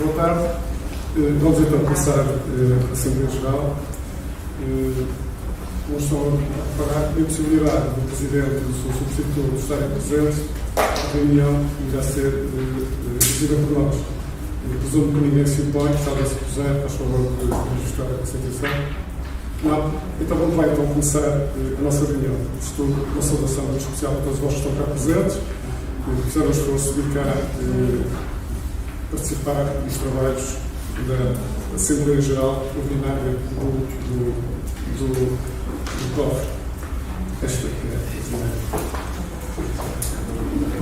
Boa tarde. Vamos então começar a Assembleia Geral. Como estão a reparar, a possibilidade do Presidente e do seu substituto estarem presentes, a reunião irá ser exigida por nós. Presumo que ninguém se opõe, talvez se puser, faz favor de registrar a situação. Não? Então vamos lá então começar a nossa reunião. Estou uma saudação muito especial para todos vós que estão cá presentes. Fizeram o esforço de vir cá participar dos trabalhos da Assembleia Geral Ordinária do COF. Esta é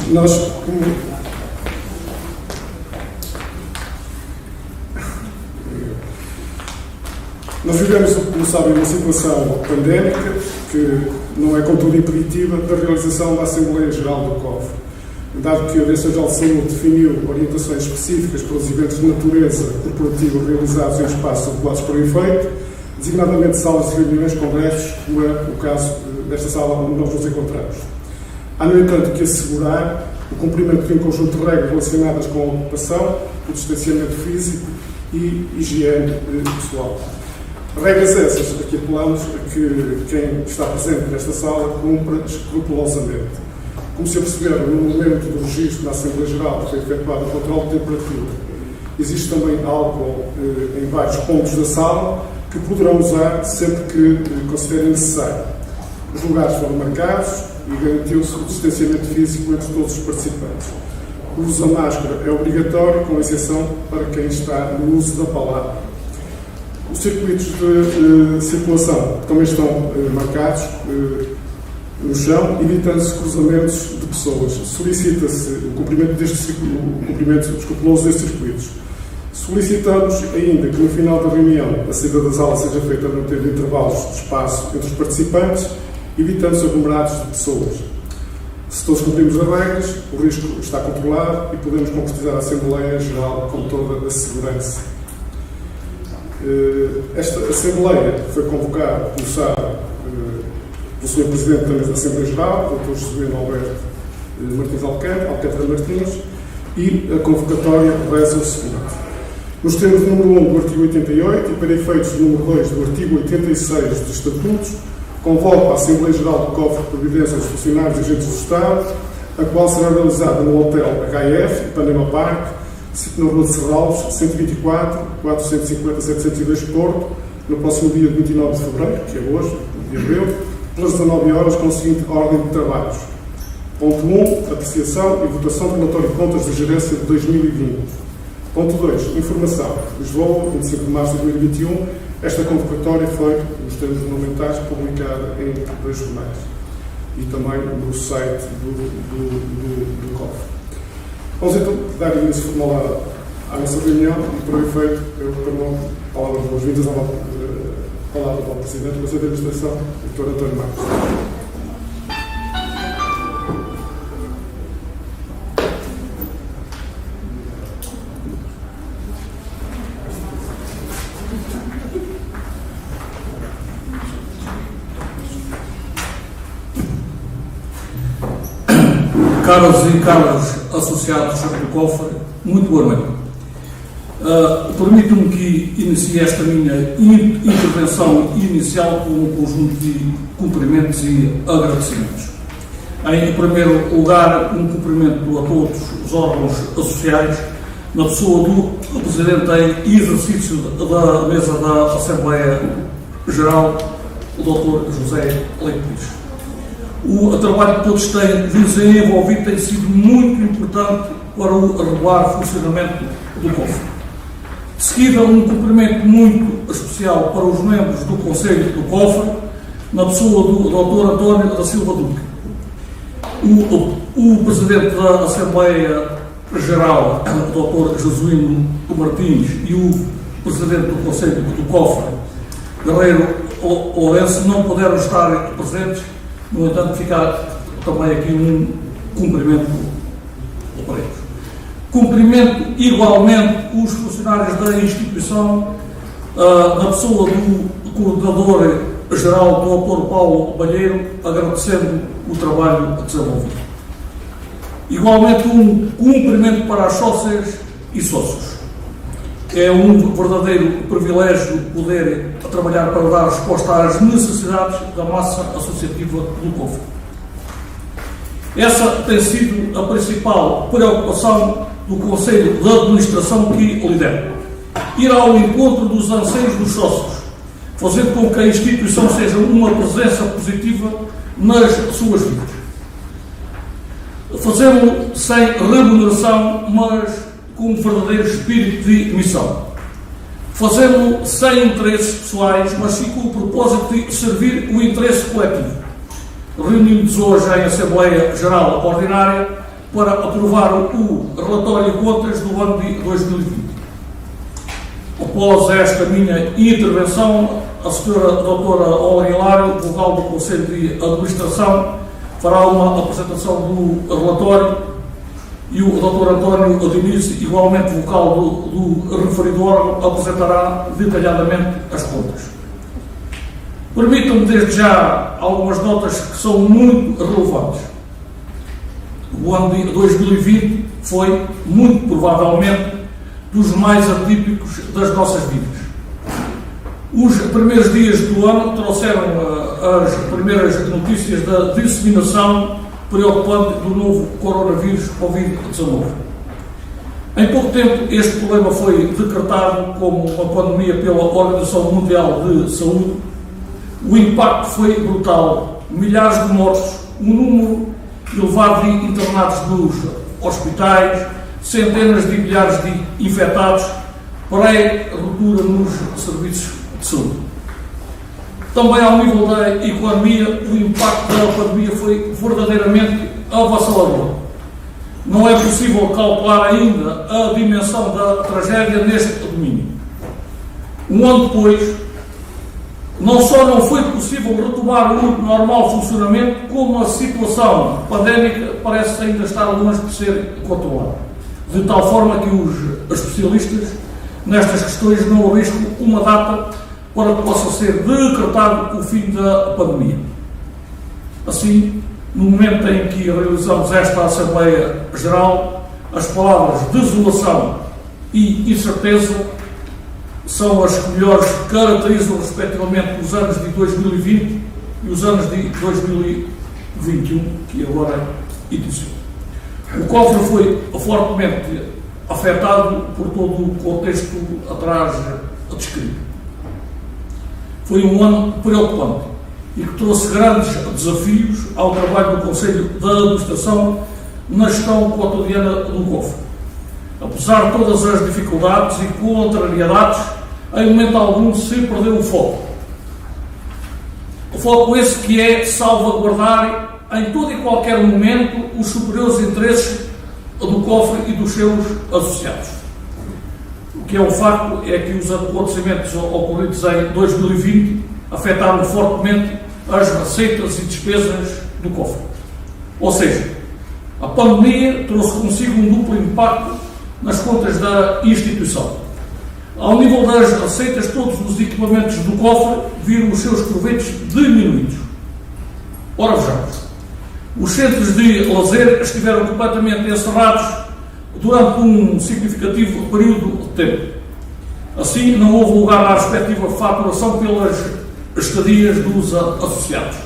a nós, nós vivemos, como sabem, uma situação pandémica que não é, contudo, impeditiva da realização da Assembleia Geral do COF. Dado que a Direção-Geral de Saúde definiu orientações específicas para os eventos de natureza corporativa realizados em espaços adequados para o efeito, designadamente salas de reuniões, congressos, como é o caso desta sala onde nós nos encontramos. Há, no entanto, que assegurar o cumprimento de um conjunto de regras relacionadas com a ocupação, o distanciamento físico e higiene pessoal. Regras essas a que apelamos a que quem está presente nesta sala cumpra escrupulosamente. Como se perceberam, no momento do registro na Assembleia Geral foi efetuado o controle de temperatura. Existe também álcool em vários pontos da sala que poderão usar sempre que considerem necessário. Os lugares foram marcados e garantiu-se o distanciamento físico entre todos os participantes. O uso da máscara é obrigatório, com exceção para quem está no uso da palavra. Os circuitos de circulação também estão marcados no chão, evitando-se cruzamentos de pessoas. Solicita-se o cumprimento escrupuloso destes circuitos. Solicitamos ainda que no final da reunião a saída das aulas seja feita a manter intervalos de espaço entre os participantes, evitando-se aglomerados de pessoas. Se todos cumprimos as regras, o risco está controlado e podemos concretizar a Assembleia Geral com toda a segurança. Esta Assembleia foi convocada, como sabe, pelo Sr. Presidente da Mesa da Assembleia Geral, Dr. José Alberto Martins Alcântara Martins, e a convocatória reza o seguinte. Nos termos do número 1 do artigo 88 e para efeitos do número 2 do artigo 86 dos Estatutos, convoco a Assembleia Geral do COF de Previdência dos Funcionários e Agentes do Estado, a qual será realizada no Hotel HF, Ipanema Park, na Rua de Serralves, 124, 450, 702 Porto, no próximo dia 29 de fevereiro, que é hoje, dia de abril, pelas 19 horas, com a seguinte ordem de trabalhos. Ponto 1, apreciação e votação do relatório de contas da gerência de 2020. Ponto 2, informação. Lisboa, 25 de março de 2021. Esta convocatória foi, nos termos ornamentais, publicada em 2 jornais e também no site do COF. Vamos então dar início formal à nossa reunião e, para o efeito, eu torno a palavra de boas-vindas à palavra ao Presidente do Conselho de Administração, Dr. António Marcos. Caros e caros associados do COF, muito boa noite. Permitam-me que inicie esta minha intervenção inicial com um conjunto de cumprimentos e agradecimentos. Em primeiro lugar, um cumprimento a todos os órgãos associados, na pessoa do Presidente em exercício da Mesa da Assembleia Geral, o Dr. José Leite Pires. O trabalho que todos têm desenvolvido tem sido muito importante para o regular funcionamento do COF. De seguida, um cumprimento muito especial para os membros do Conselho do COF, na pessoa do Dr. António da Silva Duque. O Presidente da Assembleia Geral, o Dr. Jesuíno Martins, e o Presidente do Conselho do COF, Guerreiro Lourenço, não puderam estar presentes. No entanto, fica também aqui um cumprimento para eles. Cumprimento igualmente os funcionários da instituição, na pessoa do Coordenador-Geral, Dr. Paulo Balheiro, agradecendo o trabalho desenvolvido. Igualmente um cumprimento para as sócias e sócios. É um verdadeiro privilégio poder trabalhar para dar resposta às necessidades da massa associativa do COFRE. Essa tem sido a principal preocupação do Conselho de Administração que lidera. Ir ao encontro dos anseios dos sócios, fazendo com que a instituição seja uma presença positiva nas suas vidas. Fazê-lo sem remuneração, mas com um verdadeiro espírito de missão. Fazê-lo sem interesses pessoais, mas sim com o propósito de servir o interesse coletivo. Reunimos-nos hoje em Assembleia Geral Ordinária para aprovar o relatório de contas do ano de 2020. Após esta minha intervenção, a senhora doutora Olga Hilário, vogal do Conselho de Administração, fará uma apresentação do relatório e o Dr. António Diniz, igualmente vocal do referido órgão, apresentará detalhadamente as contas. Permitam-me desde já algumas notas que são muito relevantes. O ano de 2020 foi, muito provavelmente, dos mais atípicos das nossas vidas. Os primeiros dias do ano trouxeram as primeiras notícias da disseminação preocupante do novo coronavírus Covid-19. Em pouco tempo, este problema foi decretado como uma pandemia pela Organização Mundial de Saúde. O impacto foi brutal. Milhares de mortos, um número elevado de internados nos hospitais, centenas de milhares de infectados, pré-ruptura nos serviços de saúde. Também ao nível da economia, o impacto da pandemia foi verdadeiramente avassalador. Não é possível calcular ainda a dimensão da tragédia neste domínio. Um ano depois, não só não foi possível retomar o normal funcionamento, como a situação pandémica parece ainda estar longe de ser controlada. De tal forma que os especialistas nestas questões não arriscam uma data para que possa ser decretado o fim da pandemia. Assim, no momento em que realizamos esta Assembleia Geral, as palavras desolação e incerteza são as que melhores caracterizam respectivamente os anos de 2020 e os anos de 2021, que agora iniciou. O COFRE foi fortemente afetado por todo o contexto atrás descrito. Foi um ano preocupante e que trouxe grandes desafios ao trabalho do Conselho de Administração na gestão cotidiana do COFRE. Apesar de todas as dificuldades e contrariedades, em momento algum se perdeu o foco. O foco esse que é salvaguardar em todo e qualquer momento os superiores interesses do COFRE e dos seus associados. O que é um facto é que os acontecimentos ocorridos em 2020 afetaram fortemente as receitas e despesas do COFRE. Ou seja, a pandemia trouxe consigo um duplo impacto nas contas da instituição. Ao nível das receitas, todos os equipamentos do COFRE viram os seus proveitos diminuídos. Ora, vejamos. Os centros de lazer estiveram completamente encerrados durante um significativo período de tempo. Assim, não houve lugar à respectiva faturação pelas estadias dos associados.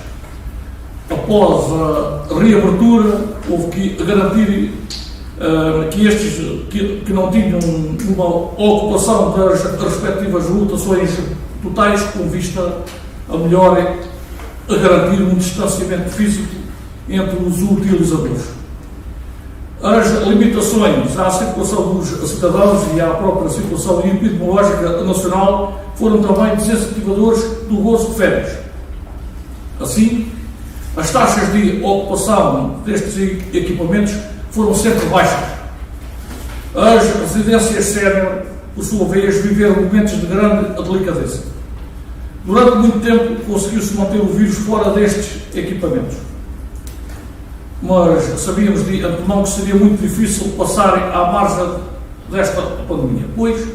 Após a reabertura, houve que garantir que estes que não tinham uma ocupação das respectivas lotações totais, com vista a melhor a garantir um distanciamento físico entre os utilizadores. As limitações à circulação dos cidadãos e à própria situação epidemiológica nacional foram também desincentivadores do gozo de férias. Assim, as taxas de ocupação destes equipamentos foram sempre baixas. As residências sénior, por sua vez, viveram momentos de grande delicadeza. Durante muito tempo conseguiu-se manter o vírus fora destes equipamentos. Mas sabíamos de antemão que seria muito difícil passarem à margem desta pandemia, pois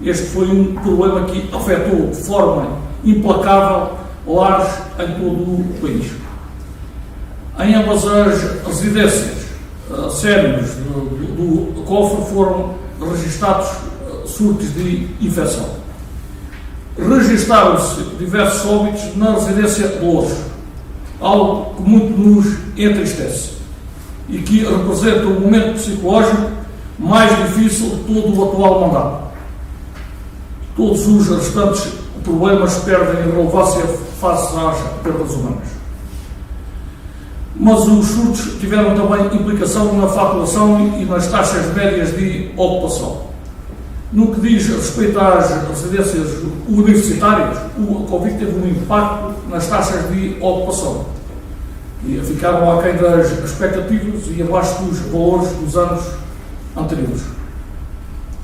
este foi um problema que afetou de forma implacável lares em todo o país. Em ambas as residências séniores do COFRE foram registados surtos de infecção. Registaram-se diversos óbitos na residência de Loures, algo que muito nos entristece e que representa o momento psicológico mais difícil de todo o atual mandato. Todos os restantes problemas perdem relevância face às perdas humanas. Mas os surtos tiveram também implicação na faturação e nas taxas médias de ocupação. No que diz respeito às residências universitárias, o Covid teve um impacto nas taxas de ocupação e ficaram aquém das expectativas e abaixo dos valores dos anos anteriores.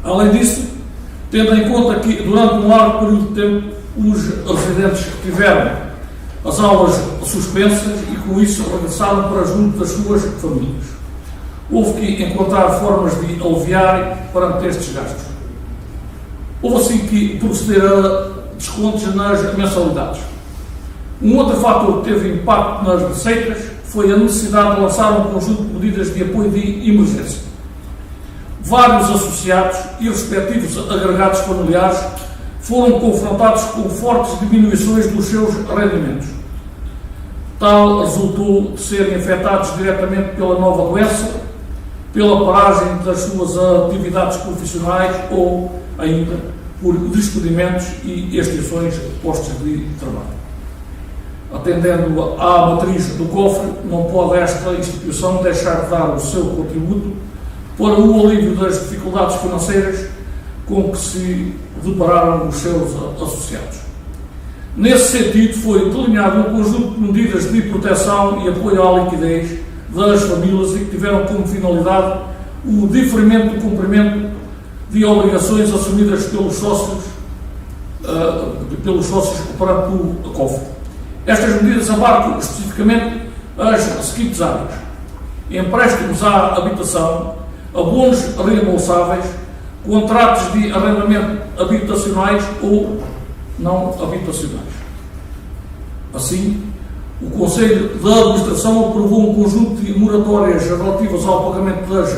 Além disso, tendo em conta que durante um largo período de tempo os residentes tiveram as aulas suspensas e com isso regressaram para junto das suas famílias. Houve que encontrar formas de aliviar perante estes gastos. Houve assim que proceder a descontos nas mensalidades. Um outro fator que teve impacto nas receitas foi a necessidade de lançar um conjunto de medidas de apoio de emergência. Vários associados e respectivos agregados familiares foram confrontados com fortes diminuições dos seus rendimentos. Tal resultou de serem afetados diretamente pela nova doença, pela paragem das suas atividades profissionais ou ainda por despedimentos e extinções de postos de trabalho. Atendendo à matriz do cofre, não pode esta instituição deixar de dar o seu contributo para o alívio das dificuldades financeiras com que se depararam os seus associados. Nesse sentido, foi delineado um conjunto de medidas de proteção e apoio à liquidez das famílias e que tiveram como finalidade o diferimento do cumprimento de obrigações assumidas pelos sócios perante o cofre. Estas medidas abarcam especificamente as seguintes áreas: empréstimos à habitação, abonos reembolsáveis, contratos de arrendamento habitacionais ou não habitacionais. Assim, o Conselho de Administração aprovou um conjunto de moratórias relativas ao pagamento das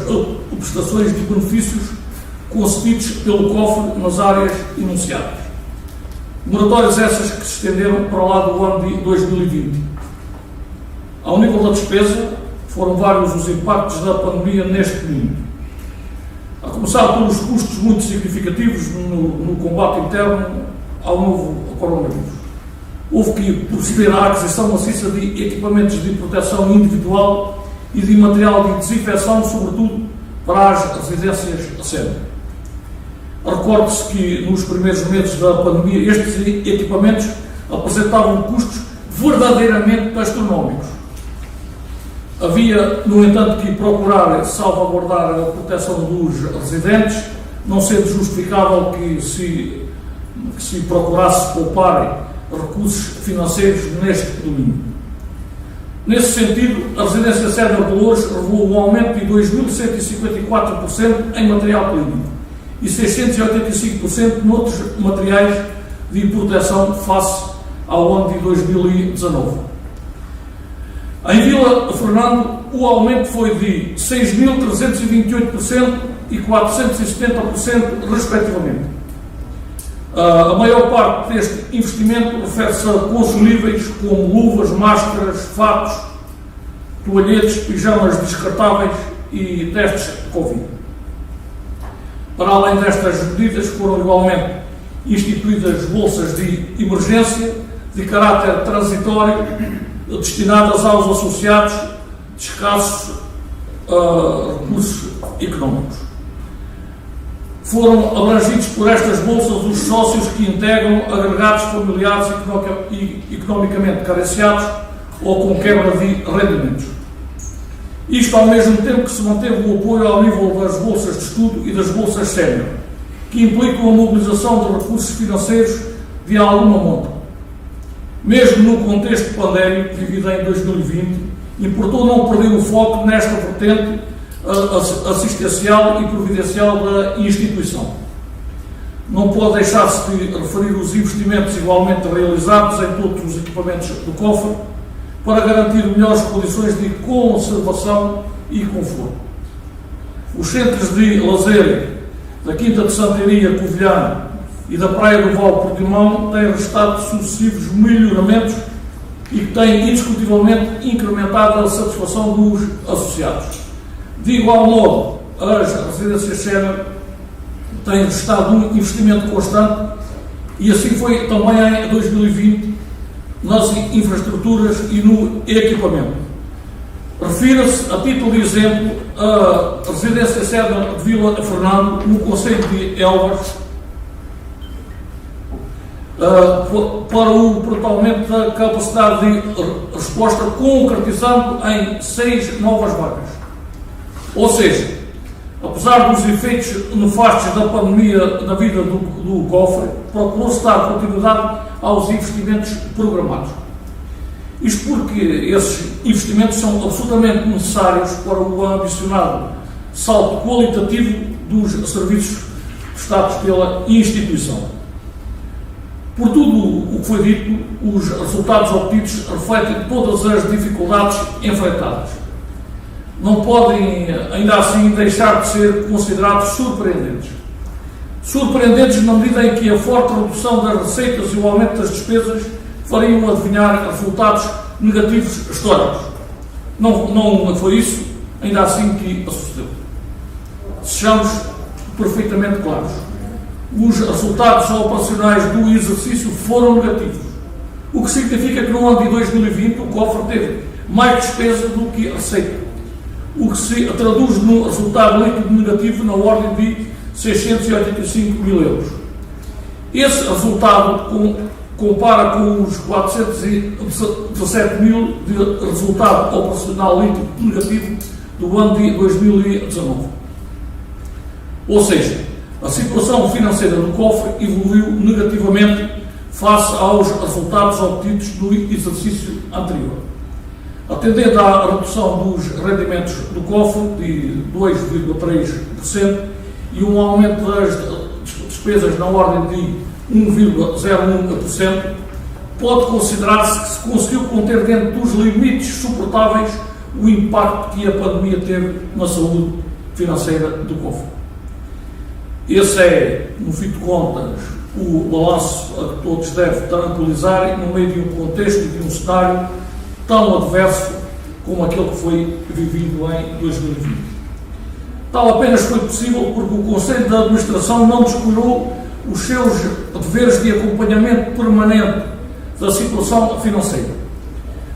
prestações de benefícios concedidos pelo cofre nas áreas enunciadas. Moratórias essas que se estenderam para lá do ano de 2020. Ao nível da despesa, foram vários os impactos da pandemia neste período. A começar pelos custos muito significativos no combate interno ao novo coronavírus. Houve que proceder à aquisição maciça de equipamentos de proteção individual e de material de desinfecção, sobretudo para as residências a sério. Recorde-se que nos primeiros meses da pandemia estes equipamentos apresentavam custos verdadeiramente astronómicos. Havia, no entanto, que procurar salvaguardar a proteção dos residentes, não sendo justificável que se procurasse poupar recursos financeiros neste domínio. Nesse sentido, a residência Sénior de Loures revelou um aumento de 2.154% em material clínico e 685% noutros materiais de proteção face ao ano de 2019. Em Vila Fernando, o aumento foi de 6.328% e 470%, respectivamente. A maior parte deste investimento refere-se a consumíveis como luvas, máscaras, fatos, toalhetes, pijamas descartáveis e testes de Covid. Para além destas medidas, foram igualmente instituídas bolsas de emergência de caráter transitório destinadas aos associados de escassos recursos económicos. Foram abrangidos por estas bolsas os sócios que integram agregados familiares economicamente carenciados ou com quebra de rendimentos. Isto ao mesmo tempo que se manteve o apoio ao nível das bolsas de estudo e das bolsas sénior, que implicam a mobilização de recursos financeiros de alguma monta. Mesmo no contexto pandémico vivido em 2020, importou não perder o foco nesta vertente assistencial e providencial da instituição. Não pode deixar-se de referir os investimentos igualmente realizados em todos os equipamentos do cofre para garantir melhores condições de conservação e conforto. Os centros de lazer da Quinta de Santaria, Covilhã e da Praia do Val Portimão têm restado sucessivos melhoramentos e que têm indiscutivelmente incrementado a satisfação dos associados. De igual modo, as residências sénior têm restado um investimento constante e assim foi também em 2020 nas infraestruturas e no equipamento. Refira-se, a título de exemplo, a residência sénior de Vila Fernando, no concelho de Elvas, para o brutalmente da capacidade de resposta, concretizando em 6 novas vagas. Ou seja, apesar dos efeitos nefastos da pandemia na vida do cofre, procurou-se dar continuidade aos investimentos programados. Isto porque esses investimentos são absolutamente necessários para o ambicionado salto qualitativo dos serviços prestados pela instituição. Por tudo o que foi dito, os resultados obtidos refletem todas as dificuldades enfrentadas. Não podem, ainda assim, deixar de ser considerados surpreendentes. Surpreendentes na medida em que a forte redução das receitas e o aumento das despesas fariam adivinhar resultados negativos históricos. Não foi isso, ainda assim, que sucedeu. Sejamos perfeitamente claros. Os resultados operacionais do exercício foram negativos, o que significa que no ano de 2020 o cofre teve mais despesa do que receita, o que se traduz num resultado líquido negativo na ordem de 685 mil euros. Esse resultado compara com os 417 mil de resultado operacional líquido negativo do ano de 2019. Ou seja, a situação financeira do cofre evoluiu negativamente face aos resultados obtidos no exercício anterior. Atendendo à redução dos rendimentos do cofre de 2,3% e um aumento das despesas na ordem de 1,01%, pode considerar-se que se conseguiu conter dentro dos limites suportáveis o impacto que a pandemia teve na saúde financeira do cofre. Esse é, no fim de contas, o balanço a que todos devem tranquilizar no meio de um contexto e de um cenário tão adverso como aquele que foi vivido em 2020. Tal apenas foi possível porque o Conselho de Administração não descuidou os seus deveres de acompanhamento permanente da situação financeira.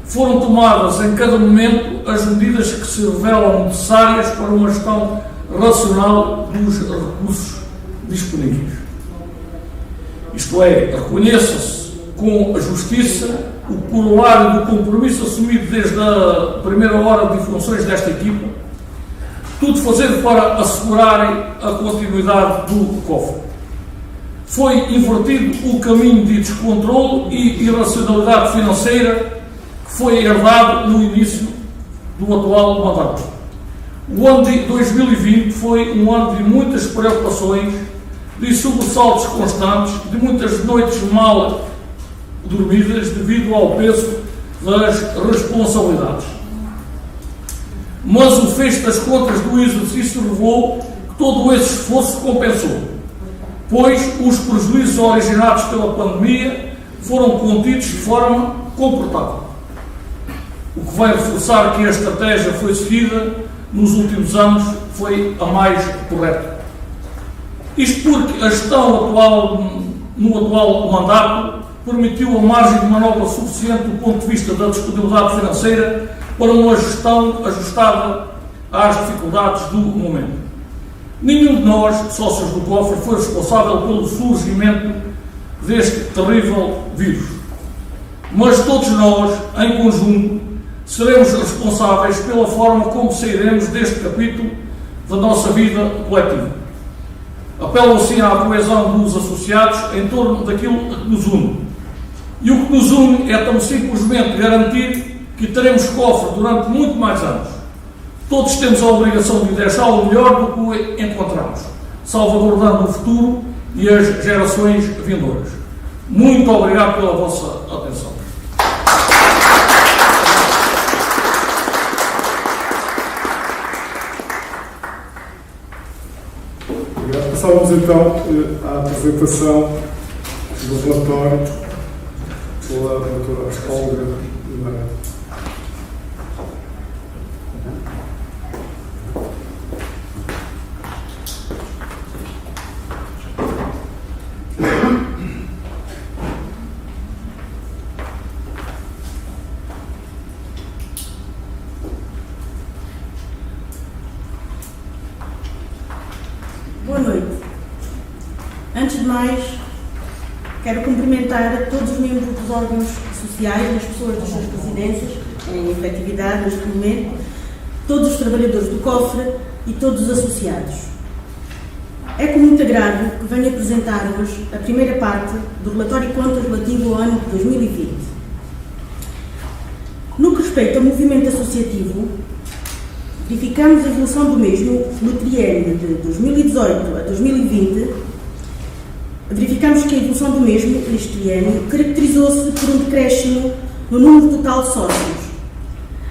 Foram tomadas em cada momento as medidas que se revelam necessárias para uma gestão racional dos recursos disponíveis. Isto é, reconheça-se com a justiça o corolário do compromisso assumido desde a primeira hora de funções desta equipa, tudo fazendo para assegurar a continuidade do cofre. Foi invertido o caminho de descontrole e irracionalidade financeira que foi herdado no início do atual mandato. O ano de 2020 foi um ano de muitas preocupações, de sobressaltos constantes, de muitas noites mal dormidas devido ao peso das responsabilidades. Mas o fecho das contas do exercício revelou que todo esse esforço compensou, pois os prejuízos originados pela pandemia foram contidos de forma comportável, o que vai reforçar que a estratégia foi seguida nos últimos anos foi a mais correta. Isto porque a gestão atual, no atual mandato, permitiu a margem de manobra suficiente do ponto de vista da disponibilidade financeira para uma gestão ajustada às dificuldades do momento. Nenhum de nós, sócios do cofre, foi responsável pelo surgimento deste terrível vírus. Mas todos nós, em conjunto, seremos responsáveis pela forma como sairemos deste capítulo da nossa vida coletiva. Apelo assim à coesão dos associados em torno daquilo que nos une. E o que nos une é tão simplesmente garantir que teremos cofre durante muito mais anos. Todos temos a obrigação de deixá-lo melhor do que o encontramos, salvaguardando o futuro e as gerações vindouras. Muito obrigado pela vossa atenção. Obrigado, Passávamos então à apresentação do relatório pela doutora Olga Guimarães. Boa noite. Antes de mais, quero cumprimentar todos os membros dos órgãos sociais, as pessoas das suas residências, em efetividade neste momento, todos os trabalhadores do COFRE e todos os associados. É com muito agrado que venho apresentar-vos a primeira parte do relatório de contas relativo ao ano de 2020. No que respeita ao movimento associativo, verificamos a evolução do mesmo no triênio de 2018 a 2020. Verificamos que a evolução do mesmo, neste triênio, caracterizou-se por um decréscimo no número total de sócios,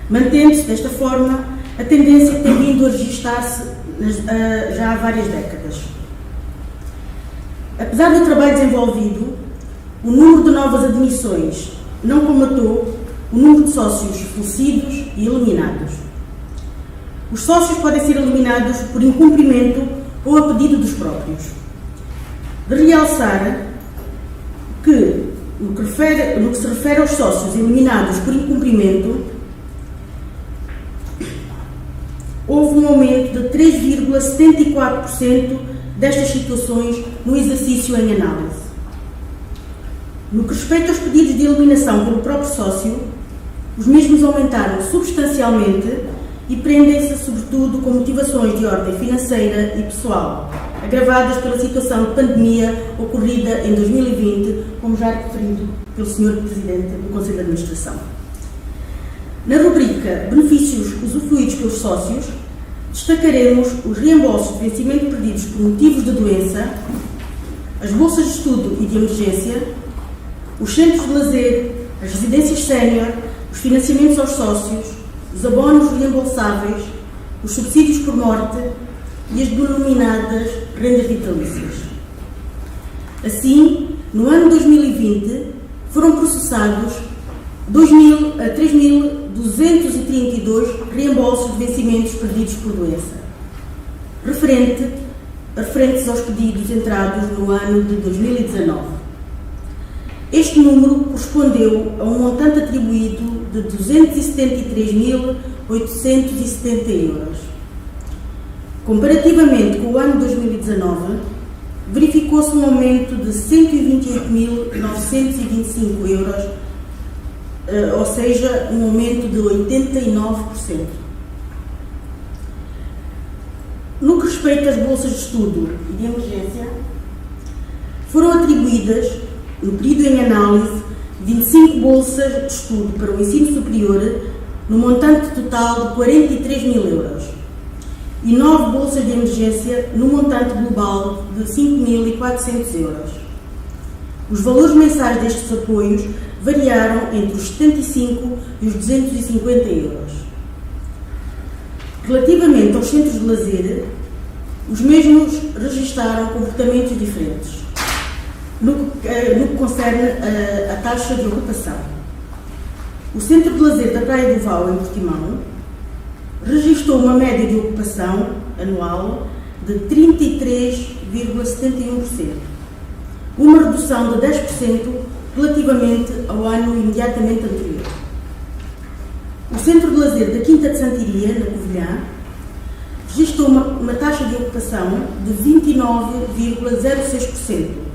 mantendo-se, desta forma, a tendência que tem vindo a registar-se já há várias décadas. Apesar do trabalho desenvolvido, o número de novas admissões não colmatou o número de sócios falecidos e eliminados. Os sócios podem ser eliminados por incumprimento ou a pedido dos próprios. De realçar que, no que se refere aos sócios eliminados por incumprimento, houve um aumento de 3,74% destas situações no exercício em análise. No que respeita aos pedidos de eliminação pelo próprio sócio, os mesmos aumentaram substancialmente e prendem-se, sobretudo, com motivações de ordem financeira e pessoal, agravadas pela situação de pandemia ocorrida em 2020, como já referido pelo Sr. Presidente do Conselho de Administração. Na rubrica Benefícios usufruídos pelos sócios, destacaremos os reembolsos de vencimento perdidos por motivos de doença, as bolsas de estudo e de emergência, os centros de lazer, as residências sénior, os financiamentos aos sócios, os abonos reembolsáveis, os subsídios por morte e as denominadas rendas vitalícias. Assim, no ano 2020, foram processados 3.232 reembolsos de vencimentos perdidos por doença, referentes aos pedidos entrados no ano de 2019. Este número correspondeu a um montante atribuído de 273.870 euros. Comparativamente com o ano 2019, verificou-se um aumento de 128.925 euros, ou seja, um aumento de 89%. No que respeita às bolsas de estudo e de emergência, foram atribuídas, no período em análise, 25 bolsas de estudo para o ensino superior, no montante total de 43 mil euros, e 9 bolsas de emergência, no montante global de 5.400 euros. Os valores mensais destes apoios variaram entre os 75 e os 250 euros. Relativamente aos centros de lazer, os mesmos registaram comportamentos diferentes no que concerne a taxa de ocupação. O Centro de Lazer da Praia do Val, em Portimão, registrou uma média de ocupação anual de 33,71%, uma redução de 10% relativamente ao ano imediatamente anterior. O Centro de Lazer da Quinta de Santiria, na Covilhã, registrou uma taxa de ocupação de 29,06%,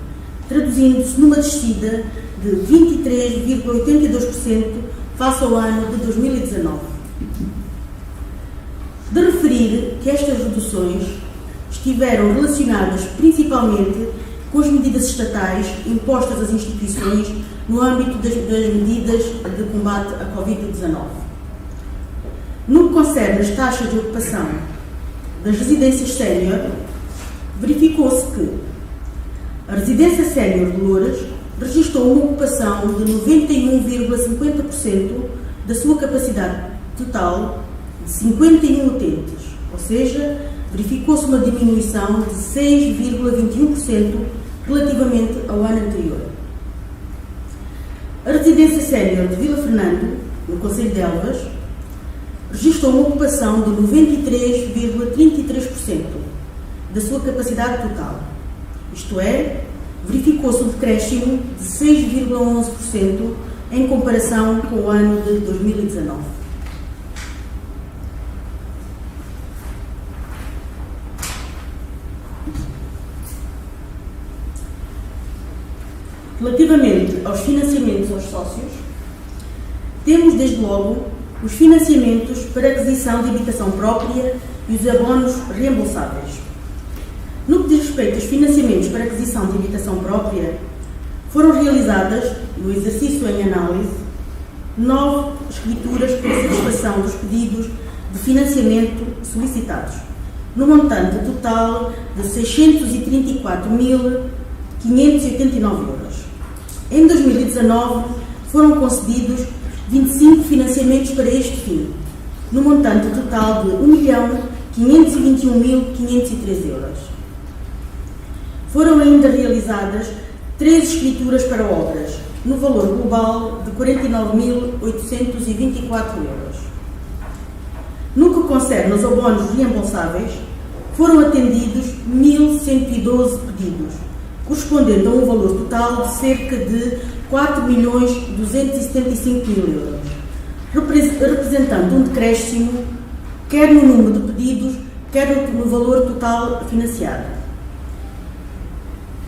traduzindo-se numa descida de 23,82% face ao ano de 2019. De referir que estas reduções estiveram relacionadas principalmente com as medidas estatais impostas às instituições no âmbito das medidas de combate à Covid-19. No que concerne as taxas de ocupação das residências sénior, verificou-se que a residência sénior de Loures registrou uma ocupação de 91,50% da sua capacidade total de 51 utentes, ou seja, verificou-se uma diminuição de 6,21% relativamente ao ano anterior. A residência sénior de Vila Fernando, no concelho de Elvas, registrou uma ocupação de 93,33% da sua capacidade total. Isto é, verificou-se um decréscimo de 6,11% em comparação com o ano de 2019. Relativamente aos financiamentos aos sócios, temos desde logo os financiamentos para aquisição de habitação própria e os abonos reembolsáveis. No que diz respeito aos financiamentos para aquisição de habitação própria, foram realizadas, no exercício em análise, 9 escrituras para satisfação dos pedidos de financiamento solicitados, no montante total de 634.589 euros. Em 2019, foram concedidos 25 financiamentos para este fim, no montante total de 1.521.503 euros. Foram ainda realizadas 3 escrituras para obras, no valor global de 49.824 euros. No que concerne aos abonos reembolsáveis, foram atendidos 1.112 pedidos, correspondendo a um valor total de cerca de 4.275.000 euros, representando um decréscimo quer no número de pedidos, quer no valor total financiado.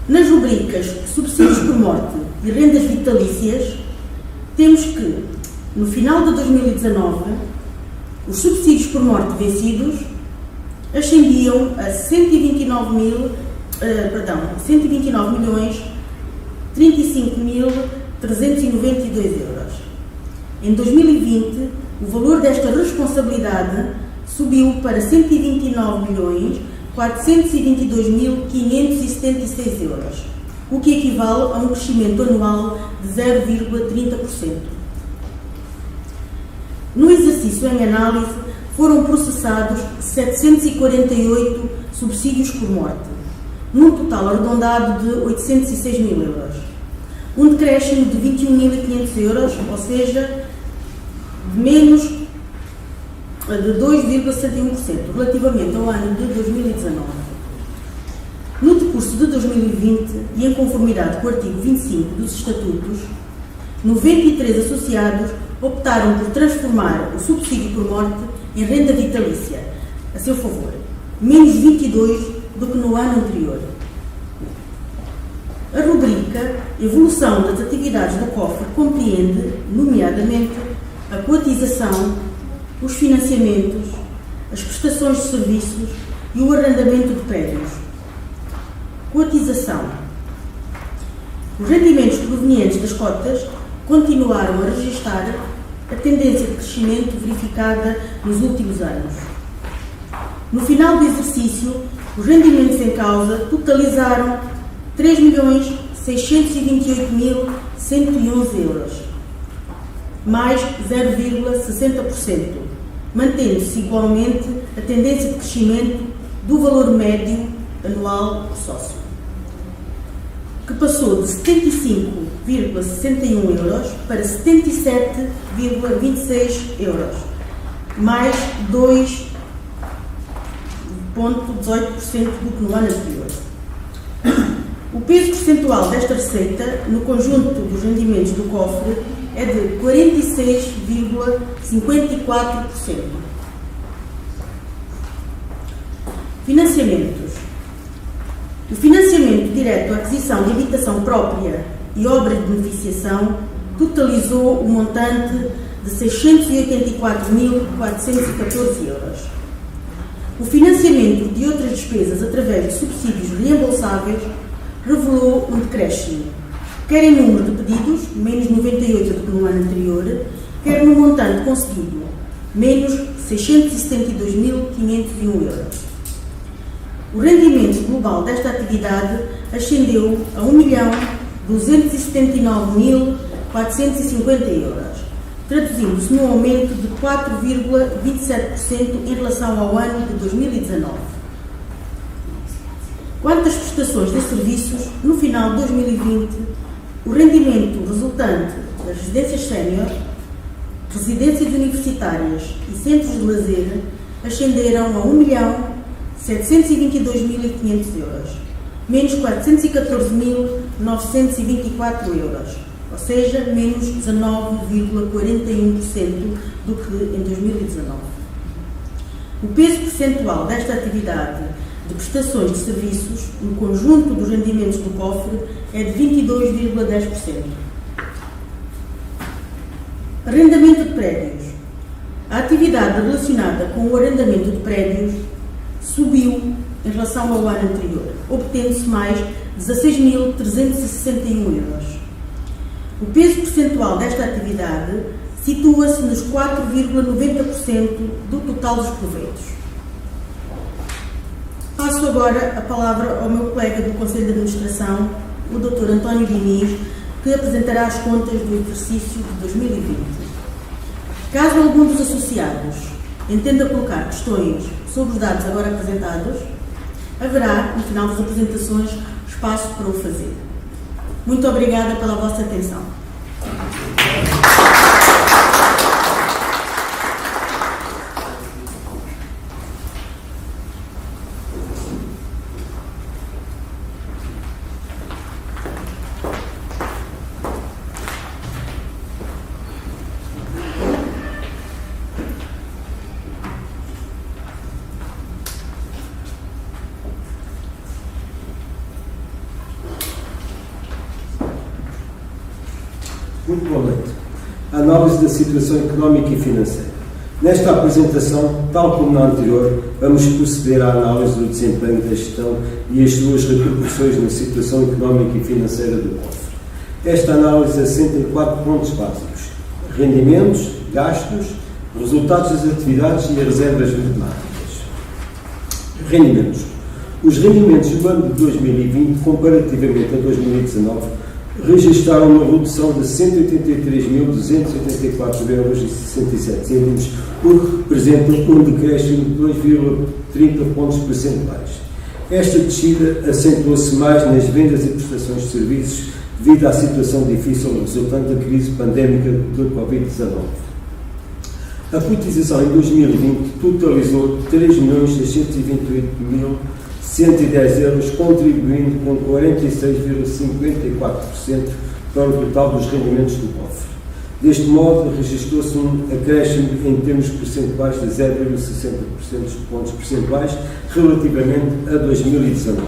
Nas rubricas subsídios por morte e rendas vitalícias, temos que, no final de 2019, os subsídios por morte vencidos ascendiam a 129.035.392 euros. Em 2020, o valor desta responsabilidade subiu para 129.422.576 euros, o que equivale a um crescimento anual de 0,30%. No exercício em análise, foram processados 748 subsídios por morte, num total arredondado de 806.000 euros. Um decréscimo de 21.500 euros, ou seja, de menos de 2,61% relativamente ao ano de 2019. No decurso de 2020, e em conformidade com o artigo 25 dos Estatutos, 93 associados optaram por transformar o subsídio por morte em renda vitalícia, a seu favor, menos 22 do que no ano anterior. A rubrica Evolução das atividades do cofre compreende, nomeadamente, a cotização, os financiamentos, as prestações de serviços e o arrendamento de prédios. Cotização. Os rendimentos provenientes das cotas continuaram a registrar a tendência de crescimento verificada nos últimos anos. No final do exercício, os rendimentos em causa totalizaram 3.628.111 euros, mais 0,60%, mantendo-se igualmente a tendência de crescimento do valor médio anual do sócio, que passou de 75,61 euros para 77,26 euros, mais 2,18% do que no ano anterior. O peso percentual desta receita no conjunto dos rendimentos do cofre é de 46,54%. Financiamentos. O financiamento direto à aquisição de habitação própria e obras de beneficiação totalizou um montante de 684.414 euros. O financiamento de outras despesas através de subsídios reembolsáveis revelou um decréscimo, quer em número de pedidos, menos 98 do que no ano anterior, quer no montante concedido, menos 672.501 euros. O rendimento global desta atividade ascendeu a 1.279.450 euros, traduzindo-se num aumento de 4,27% em relação ao ano de 2019, Quanto às prestações de serviços, no final de 2020, o rendimento resultante das residências sénior, residências universitárias e centros de lazer ascenderam a 1.722.500 euros, menos 414.924 euros, ou seja, menos 19,41% do que em 2019. O peso percentual desta atividade de prestações de serviços no conjunto dos rendimentos do cofre é de 22,10%. Arrendamento de prédios. A atividade relacionada com o arrendamento de prédios subiu em relação ao ano anterior, obtendo-se mais 16.361 euros. O peso percentual desta atividade situa-se nos 4,90% do total dos proveitos. Passo agora a palavra ao meu colega do Conselho de Administração, o Dr. António Diniz, que apresentará as contas do exercício de 2020. Caso algum dos associados entenda colocar questões sobre os dados agora apresentados, haverá, no final das apresentações, espaço para o fazer. Muito obrigada pela vossa atenção. Muito boa noite. Análise da situação económica e financeira. Nesta apresentação, tal como na anterior, vamos proceder à análise do desempenho da gestão e as suas repercussões na situação económica e financeira do cofre. Esta análise assenta em 4 pontos básicos: rendimentos, gastos, resultados das atividades e as reservas matemáticas. Rendimentos. Os rendimentos do ano de 2020, comparativamente a 2019, registraram uma redução de 183.284,67 euros, o que representa um decréscimo de 2,30 pontos percentuais. Esta descida acentuou-se mais nas vendas e prestações de serviços devido à situação difícil resultante da crise pandémica do Covid-19. A cotização em 2020 totalizou 3.628.110 euros, contribuindo com 46,54% para o total dos rendimentos do cofre. Deste modo, registrou-se um acréscimo em termos percentuais de 0,60% pontos percentuais relativamente a 2019.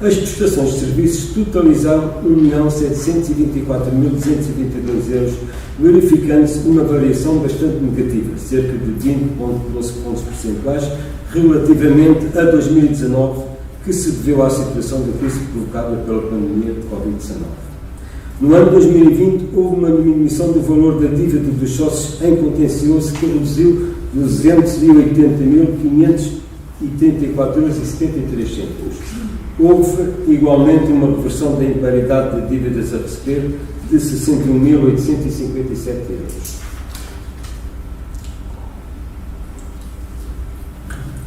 As prestações de serviços totalizaram 1.724.222 euros, verificando-se uma variação bastante negativa, cerca de 20,12 pontos percentuais, relativamente a 2019, que se deveu à situação da crise provocada pela pandemia de Covid-19. No ano de 2020, houve uma diminuição do valor da dívida dos sócios em contencioso, que reduziu 280.584,73 euros. Houve, igualmente, uma reversão da imparidade de dívidas a receber de 61.857 euros.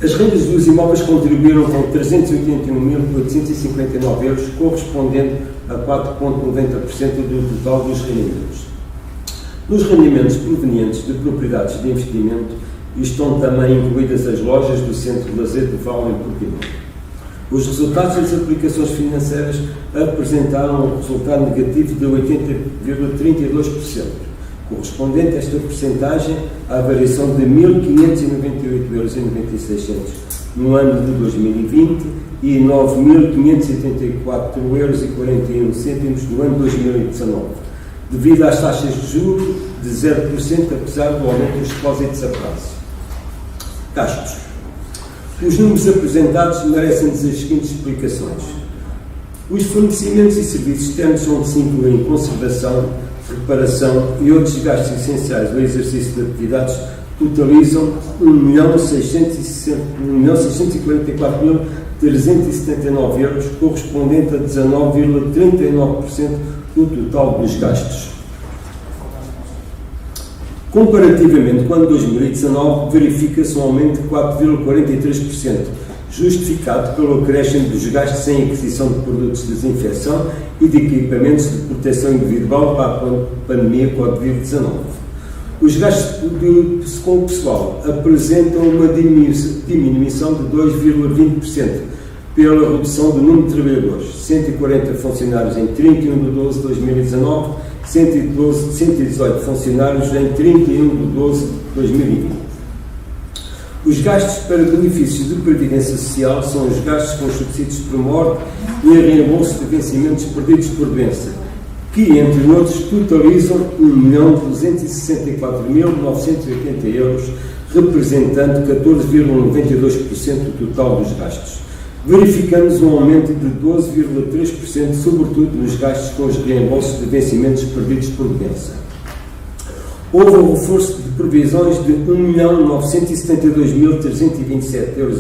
As rendas dos imóveis contribuíram com 381.859 euros, correspondendo a 4,90% do total dos rendimentos. Nos rendimentos provenientes de propriedades de investimento estão também incluídas as lojas do Centro de Lazer do Val em Portimão. Os resultados das aplicações financeiras apresentaram um resultado negativo de 80,32%, correspondente a esta percentagem à variação de 1.598,96 euros no ano de 2020 e 9.584,41 euros no ano de 2019, devido às taxas de juros de 0%, apesar do aumento dos depósitos a prazo. Gastos. Os números apresentados merecem-nos as seguintes explicações. Os fornecimentos e serviços externos onde se incluem conservação, reparação e outros gastos essenciais do exercício de atividades totalizam 1.644.379 euros, correspondente a 19,39% do total dos gastos. Comparativamente com o ano de 2019, verifica-se um aumento de 4,43%, justificado pelo acréscimo dos gastos em aquisição de produtos de desinfecção e de equipamentos de proteção individual para a pandemia Covid-19. Os gastos com o pessoal apresentam uma diminuição de 2,20% pela redução do número de trabalhadores, 140 funcionários em 31 de 12 de 2019, 118 funcionários em 31 de 12 de 2020. Os gastos para benefícios de previdência social são os gastos com os subsídios por morte e a reembolso de vencimentos perdidos por doença, que, entre outros, totalizam 1.264.980 euros, representando 14,92% do total dos gastos. Verificamos um aumento de 12,3%, sobretudo nos gastos com os reembolsos de vencimentos perdidos por doença. Houve um reforço de previsões de 1.972.327,73 euros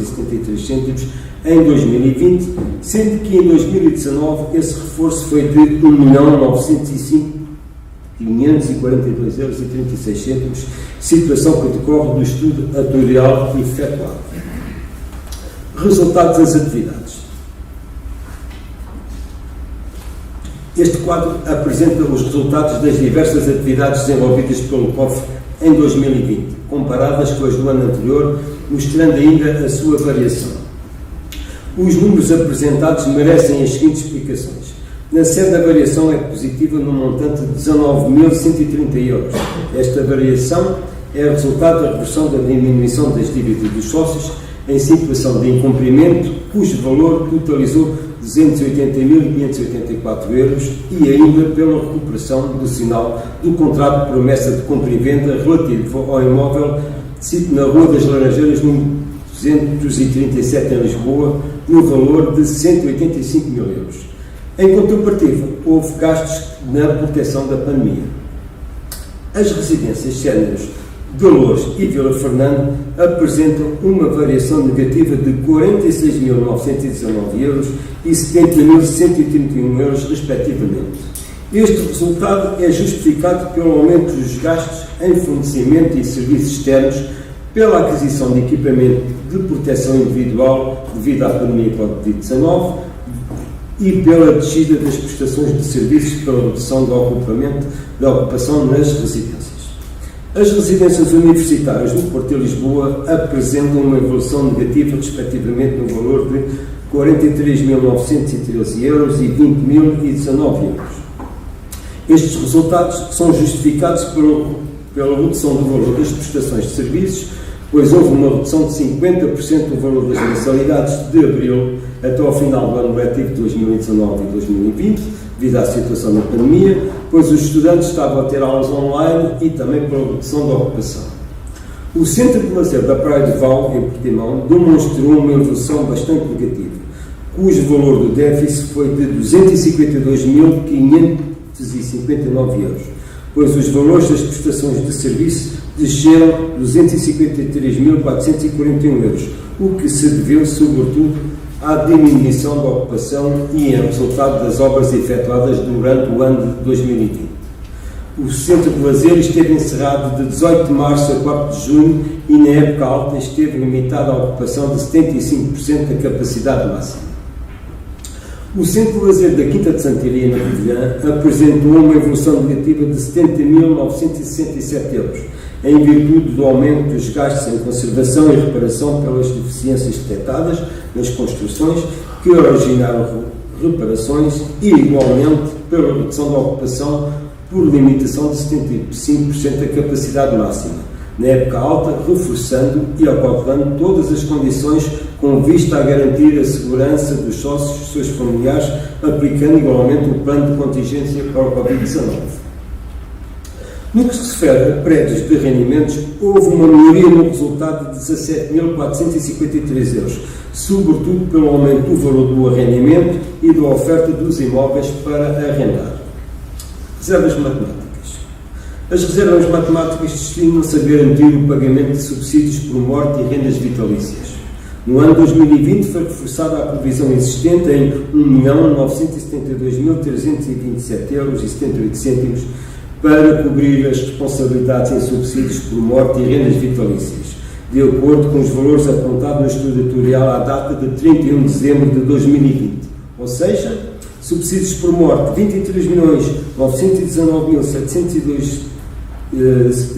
em 2020, sendo que em 2019 esse reforço foi de 1.905.542,36 euros, situação que decorre do estudo atuarial efetuado. Resultados das atividades. Este quadro apresenta os resultados das diversas atividades desenvolvidas pelo COF em 2020, comparadas com as do ano anterior, mostrando ainda a sua variação. Os números apresentados merecem as seguintes explicações. Na sede, a variação é positiva no montante de 19.130 euros. Esta variação é resultado da reversão da diminuição das dívidas dos sócios em situação de incumprimento, cujo valor totalizou 280.584 euros, e ainda pela recuperação do sinal do contrato de promessa de compra e venda relativo ao imóvel situado na Rua das Laranjeiras, número 237 em Lisboa, no valor de 185 mil euros. Em contrapartida, houve gastos na proteção da pandemia. As residências séniores de Loures e Vila Fernando apresentam uma variação negativa de 46.919 euros e 70.131 euros, respectivamente. Este resultado é justificado pelo aumento dos gastos em fornecimento e serviços externos, pela aquisição de equipamento de proteção individual devido à pandemia Covid-19 e pela descida das prestações de serviços pela redução da ocupação nas residências. As residências universitárias no Porto e Lisboa apresentam uma evolução negativa, respectivamente, no valor de 43.913 euros e 20.019 euros. Estes resultados são justificados pela redução do valor das prestações de serviços, pois houve uma redução de 50% do valor das mensalidades de abril até ao final do ano letivo de 2019 e 2020, devido à situação da pandemia, pois os estudantes estavam a ter aulas online e também pela redução da ocupação. O Centro de Lazer da Praia de Val, em Portimão, demonstrou uma evolução bastante negativa, cujo valor do déficit foi de 252.559 euros, pois os valores das prestações de serviço desceram 253.441 euros, o que se deveu, sobretudo, à diminuição da ocupação e é resultado das obras efetuadas durante o ano de 2020. O Centro de Lazer esteve encerrado de 18 de março a 4 de junho e, na época alta, esteve limitada à ocupação de 75% da capacidade máxima. O Centro de Lazer da Quinta de Santiria, na Covilhã, apresentou uma evolução negativa de 70.967 euros, em virtude do aumento dos gastos em conservação e reparação pelas deficiências detectadas nas construções, que originaram reparações, e, igualmente, pela redução da ocupação por limitação de 75% da capacidade máxima, na época alta, reforçando e acautelando todas as condições com vista a garantir a segurança dos sócios e dos seus familiares, aplicando igualmente o plano de contingência para o Covid-19. No que se refere a prédios de rendimentos, houve uma melhoria no resultado de 17.453 euros, sobretudo pelo aumento do valor do arrendamento e da oferta dos imóveis para arrendar. Reservas matemáticas. As reservas matemáticas destinam-se a garantir o pagamento de subsídios por morte e rendas vitalícias. No ano 2020 foi reforçada a previsão existente em 1.972.327 euros e 78 cêntimos para cobrir as responsabilidades em subsídios por morte e rendas vitalícias, de acordo com os valores apontados no estudo editorial à data de 31 de dezembro de 2020. Ou seja, subsídios por morte 23.919.702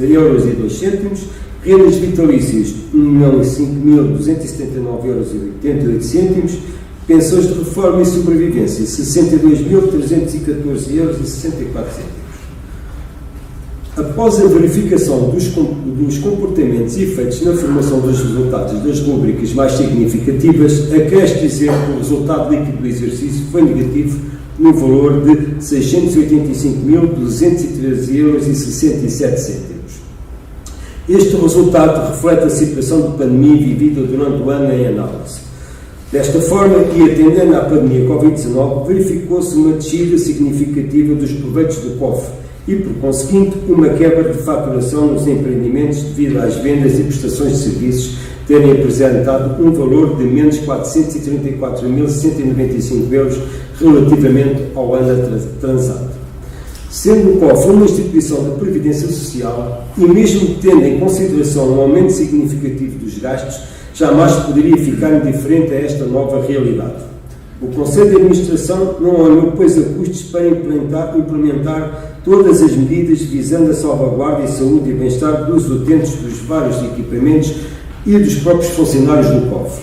euros e 2 cêntimos, rendas vitalícias 1.005.279,88 cêntimos, pensões de reforma e sobrevivência 62.314 euros e 64 cêntimos. Após a verificação dos comportamentos e efeitos na formação dos resultados das rubricas mais significativas, acresce dizer que o resultado líquido do exercício foi negativo no valor de 685.213 euros e 67 cêntimos. Este resultado reflete a situação de pandemia vivida durante o ano em análise. Desta forma, e atendendo à pandemia Covid-19, verificou-se uma descida significativa dos proveitos do cofre e, por conseguinte, uma quebra de faturação nos empreendimentos devido às vendas e prestações de serviços terem apresentado um valor de menos 434.195 euros relativamente ao ano transado. Sendo o cofre uma instituição da Previdência Social e mesmo tendo em consideração um aumento significativo dos gastos, jamais poderia ficar indiferente a esta nova realidade. O Conselho de Administração não olhou, pois, a custos para implementar todas as medidas visando a salvaguarda e saúde e bem-estar dos utentes dos vários equipamentos e dos próprios funcionários do cofre.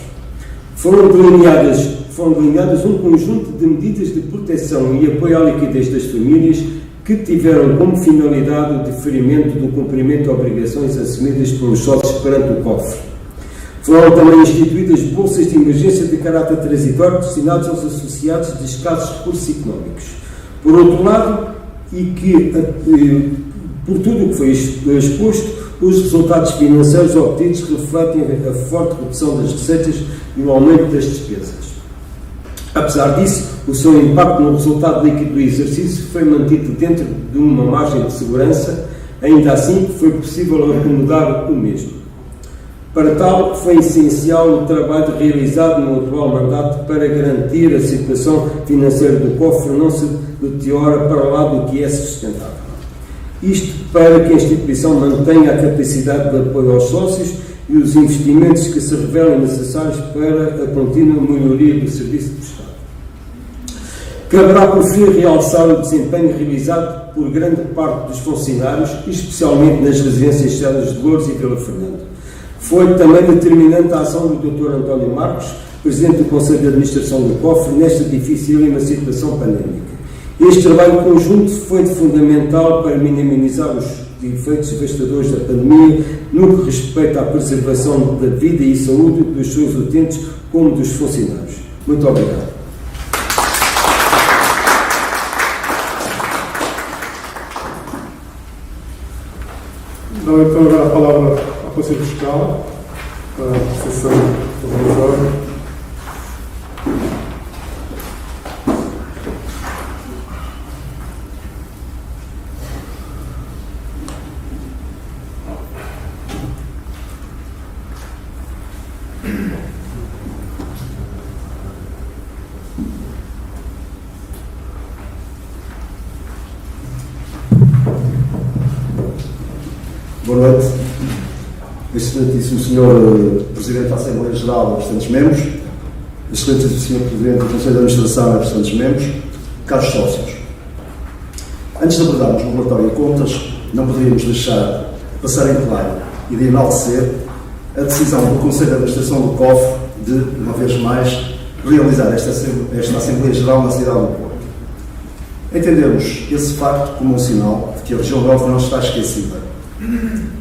Foram delineadas um conjunto de medidas de proteção e apoio à liquidez das famílias que tiveram como finalidade o diferimento do cumprimento de obrigações assumidas pelos sócios perante o cofre. Foram também instituídas bolsas de emergência de caráter transitório destinadas aos associados de escassos recursos económicos. Por outro lado, por tudo o que foi exposto, os resultados financeiros obtidos refletem a forte redução das receitas e o aumento das despesas. Apesar disso, o seu impacto no resultado líquido do exercício foi mantido dentro de uma margem de segurança, ainda assim foi possível acomodar o mesmo. Para tal, foi essencial o trabalho realizado no atual mandato para garantir a situação financeira do cofre não se deteriora para lá do que é sustentável. Isto para que a instituição mantenha a capacidade de apoio aos sócios e os investimentos que se revelem necessários para a contínua melhoria do serviço prestado. Caberá, por fim, realçar o desempenho realizado por grande parte dos funcionários, especialmente nas residências Celas de Louros e Vila Fernando. Foi também determinante a ação do Dr. António Marcos, Presidente do Conselho de Administração do COFRE, nesta dificílima situação pandémica. Este trabalho conjunto foi fundamental para minimizar os efeitos devastadores da pandemia no que respeita à preservação da vida e saúde dos seus utentes como dos funcionários. Muito obrigado. Dou então agora a palavra ao Conselho Fiscal, para a sessão do relatório. Boa noite, excelentíssimo Sr. Presidente da Assembleia Geral e restantes membros, excelentíssimo Sr. Presidente do Conselho de Administração e restantes membros, caros sócios. Antes de abordarmos o relatório de contas, não poderíamos deixar passar em claro e de enaltecer a decisão do Conselho de Administração do COFRE de, uma vez mais, realizar esta Assembleia Geral na cidade do Porto. Entendemos esse facto como um sinal de que a região norte não está esquecida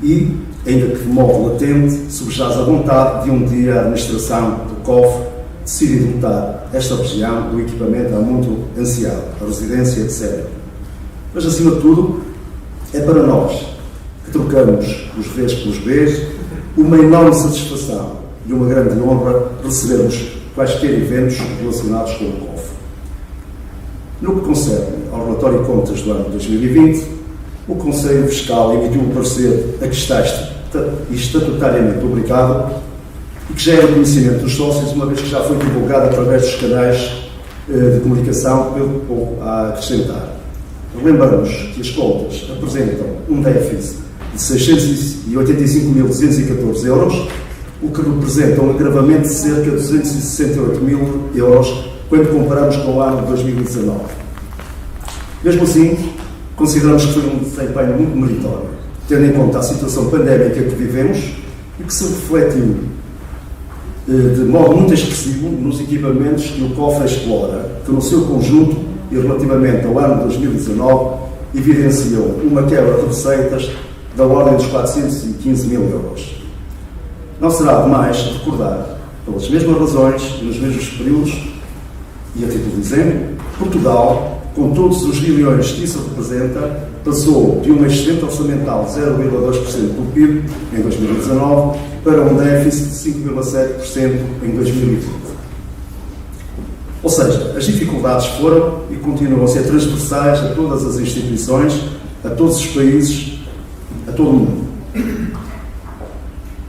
e, ainda que de modo latente, subjaz a vontade de um dia a administração do COFRE decidir dotar esta região do equipamento há muito ansiado, a residência, etc. Mas, acima de tudo, é para nós, que trocamos os Vs pelos Bs, uma enorme satisfação e uma grande honra recebermos quaisquer eventos relacionados com o COFRE. No que concerne ao relatório de contas do ano 2020, o Conselho Fiscal emitiu um parecer a que está estatutariamente obrigado e que já é do conhecimento dos sócios, uma vez que já foi divulgado através dos canais de comunicação, pelo pouco a acrescentar. Lembramos que as contas apresentam um déficit de 685.214 euros, o que representa um agravamento de cerca de 268.000 euros quando comparamos com o ano de 2019. Mesmo assim, consideramos que foi um desempenho muito meritório, tendo em conta a situação pandémica que vivemos e que se refletiu de modo muito expressivo nos equipamentos que o cofre explora, que no seu conjunto e relativamente ao ano de 2019 evidenciou uma quebra de receitas da ordem dos 415 mil euros. Não será demais recordar, pelas mesmas razões e nos mesmos períodos, e a título de exemplo, Portugal, com todos os bilhões que isso representa, passou de uma excedente orçamental de 0,2% do PIB em 2019 para um déficit de 5,7% em 2020. Ou seja, as dificuldades foram e continuam a ser transversais a todas as instituições, a todos os países, a todo o mundo.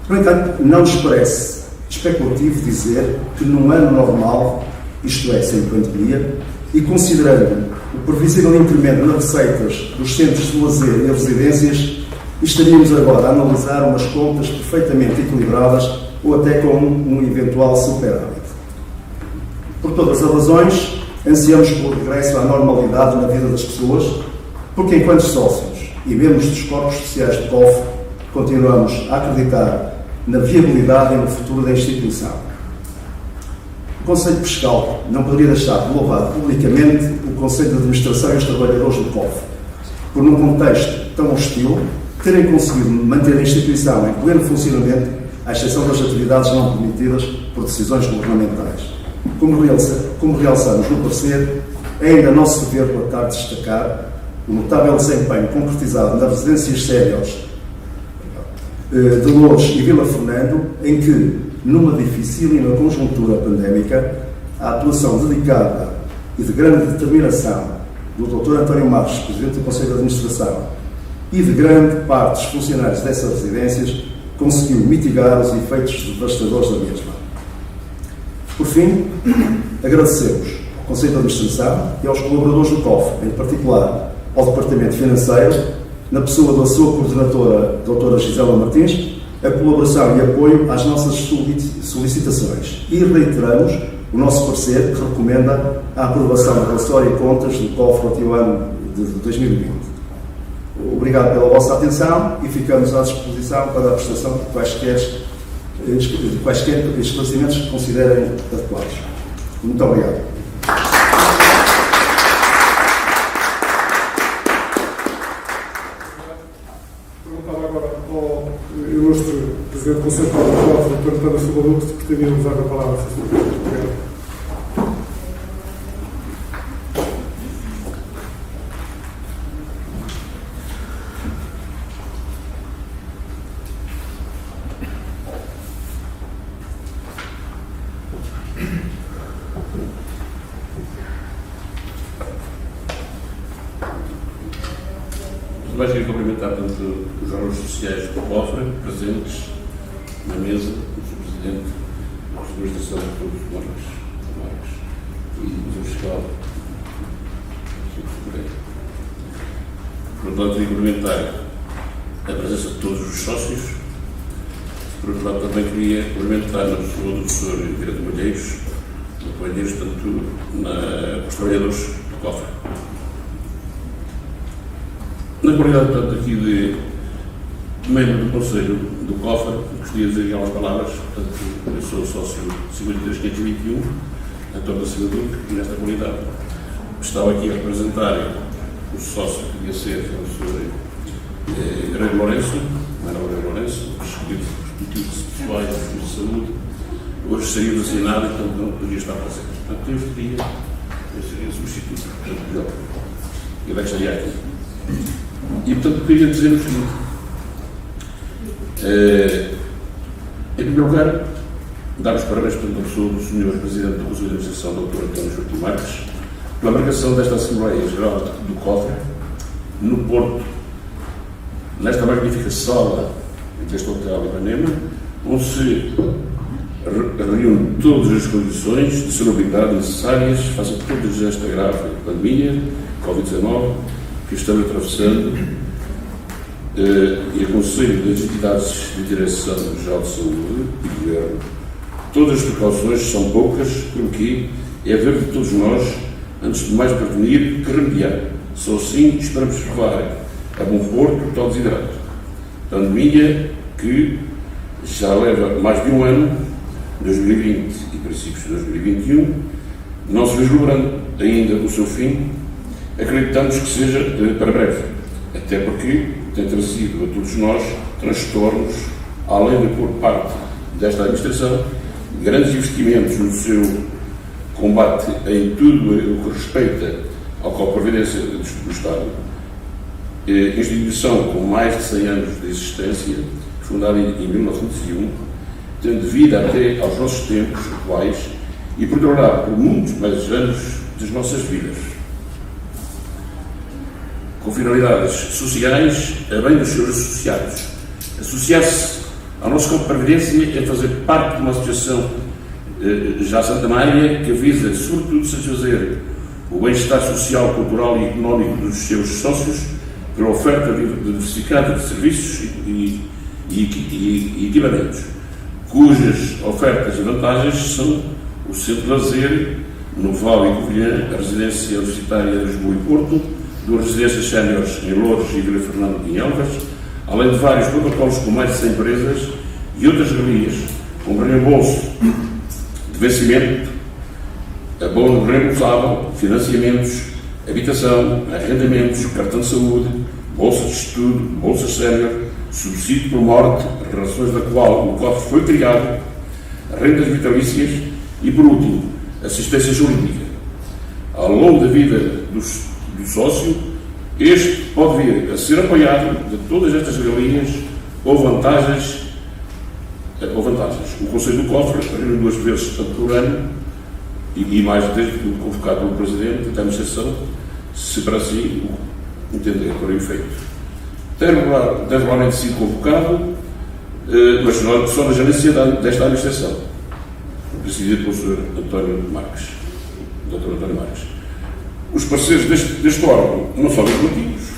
No entanto, não nos parece especulativo dizer que num ano normal, isto é, sem pandemia, e considerando o previsível incremento nas receitas dos centros de lazer e residências, estaríamos agora a analisar umas contas perfeitamente equilibradas ou até com um eventual superávit. Por todas as razões, ansiamos pelo regresso à normalidade na vida das pessoas, porque enquanto sócios e membros dos corpos sociais do COF, continuamos a acreditar na viabilidade e no futuro da instituição. O Conselho Fiscal não poderia deixar de louvar publicamente o Conselho de Administração e os trabalhadores do COF, por num contexto tão hostil, terem conseguido manter a instituição em pleno funcionamento, à exceção das atividades não permitidas por decisões governamentais. Como realçamos no parecer, é ainda nosso dever relatar destacar o notável desempenho concretizado nas residências séniores de Loures e Vila Fernando, em que, numa dificílima conjuntura pandémica, a atuação dedicada e de grande determinação do Dr. António Marques, Presidente do Conselho de Administração, e de grande parte dos funcionários dessas residências, conseguiu mitigar os efeitos devastadores da mesma. Por fim, agradecemos ao Conselho de Administração e aos colaboradores do COF, em particular ao Departamento Financeiro, na pessoa da sua coordenadora, Dra. Gisela Martins, a colaboração e apoio às nossas solicitações e reiteramos o nosso parecer que recomenda a aprovação do relatório e contas do COF relativo ao ano de 2020. Obrigado pela vossa atenção e ficamos à disposição para a prestação de quaisquer esclarecimentos que considerem adequados. Muito obrigado. Perguntava agora ao ilustre Presidente do Conselho do COF, Dr. António Silva Duque, se pretendia usar a palavra. Obrigado. Mas queria cumprimentar tanto os órgãos sociais do COFRE, presentes na mesa, o Sr. Presidente, a administração de todos os órgãos e o Sr. Fiscal. Por outro lado, queria cumprimentar a presença de todos os sócios. Por outro lado, também queria cumprimentar a pessoa do Sr. Diretor Malheiros, companheiros, tanto os trabalhadores do COFRE. Na qualidade, portanto, aqui de membro do Conselho do COFRE, gostaria de dizer algumas palavras. Portanto, eu sou sócio 53521, António Silva Duque, e nesta qualidade estava aqui a representar o sócio que devia ser o Sr. Guerreiro Lourenço, Manuel Guerreiro Lourenço, escolhido por motivos pessoais e de saúde. Hoje seria vacinado e, portanto, não podia estar presente. Portanto, eu seria substituto. Portanto, ele é que estaria aqui. E, portanto, queria dizer o seguinte. Em primeiro lugar, dar os parabéns pela pessoa do Sr. Presidente do Conselho de Administração, Dr. António Joaquim Marques, pela marcação desta Assembleia Geral do COFRE, no Porto, nesta magnífica sala deste hotel Ipanema, onde se reúnem todas as condições de salubridade necessárias face a toda esta grave pandemia, Covid-19, que estamos atravessando e aconselho das entidades de Direção-Geral de Saúde e Governo, todas as precauções são poucas, porque é dever de todos nós, antes de mais prevenir que remediar. Só assim esperamos levar a bom porto o tal desidrato. Pandemia que já leva mais de um ano, 2020 e princípios de 2021, não se vislumbrando ainda o seu fim, acreditamos que seja para breve, até porque tem trazido a todos nós transtornos, além de por parte desta administração, grandes investimentos no seu combate em tudo o que respeita ao Previdência do Estado, instituição com mais de 100 anos de existência, fundada em 1901, tendo vida até aos nossos tempos atuais e perdurará por muitos mais anos das nossas vidas. Com finalidades sociais, a bem dos seus associados. Associar-se ao nosso Corpo de Previdência é fazer parte de uma associação já centenária que visa, sobretudo, satisfazer o bem-estar social, cultural e económico dos seus sócios pela oferta diversificada de serviços e equipamentos, cujas ofertas e vantagens são o Centro de Lazer, no Vale e Covilhã, a Residência Universitária de Lisboa e Porto, duas residências séniores em Loures e Vila Fernando em Elvas, além de vários protocolos com mais de 100 empresas e outras regalias, como reembolso de vencimento, abono reembolsável, financiamentos, habitação, arrendamentos, cartão de saúde, bolsa de estudo, bolsa sénior, subsídio por morte, relações da qual o cofre foi criado, rendas vitalícias e, por último, assistência jurídica. Ao longo da vida do sócio, este pode vir a ser apoiado de todas estas regalias ou vantagens. O Conselho do Cofre reúne 2 vezes por ano e mais desde que convocado pelo Presidente da Administração, se para si o entender por efeito. Tem regularmente sido convocado, mas só na gerência desta administração, presidido pelo Sr. António Marques, Dr. António Marques. Os parceiros deste órgão não são executivos,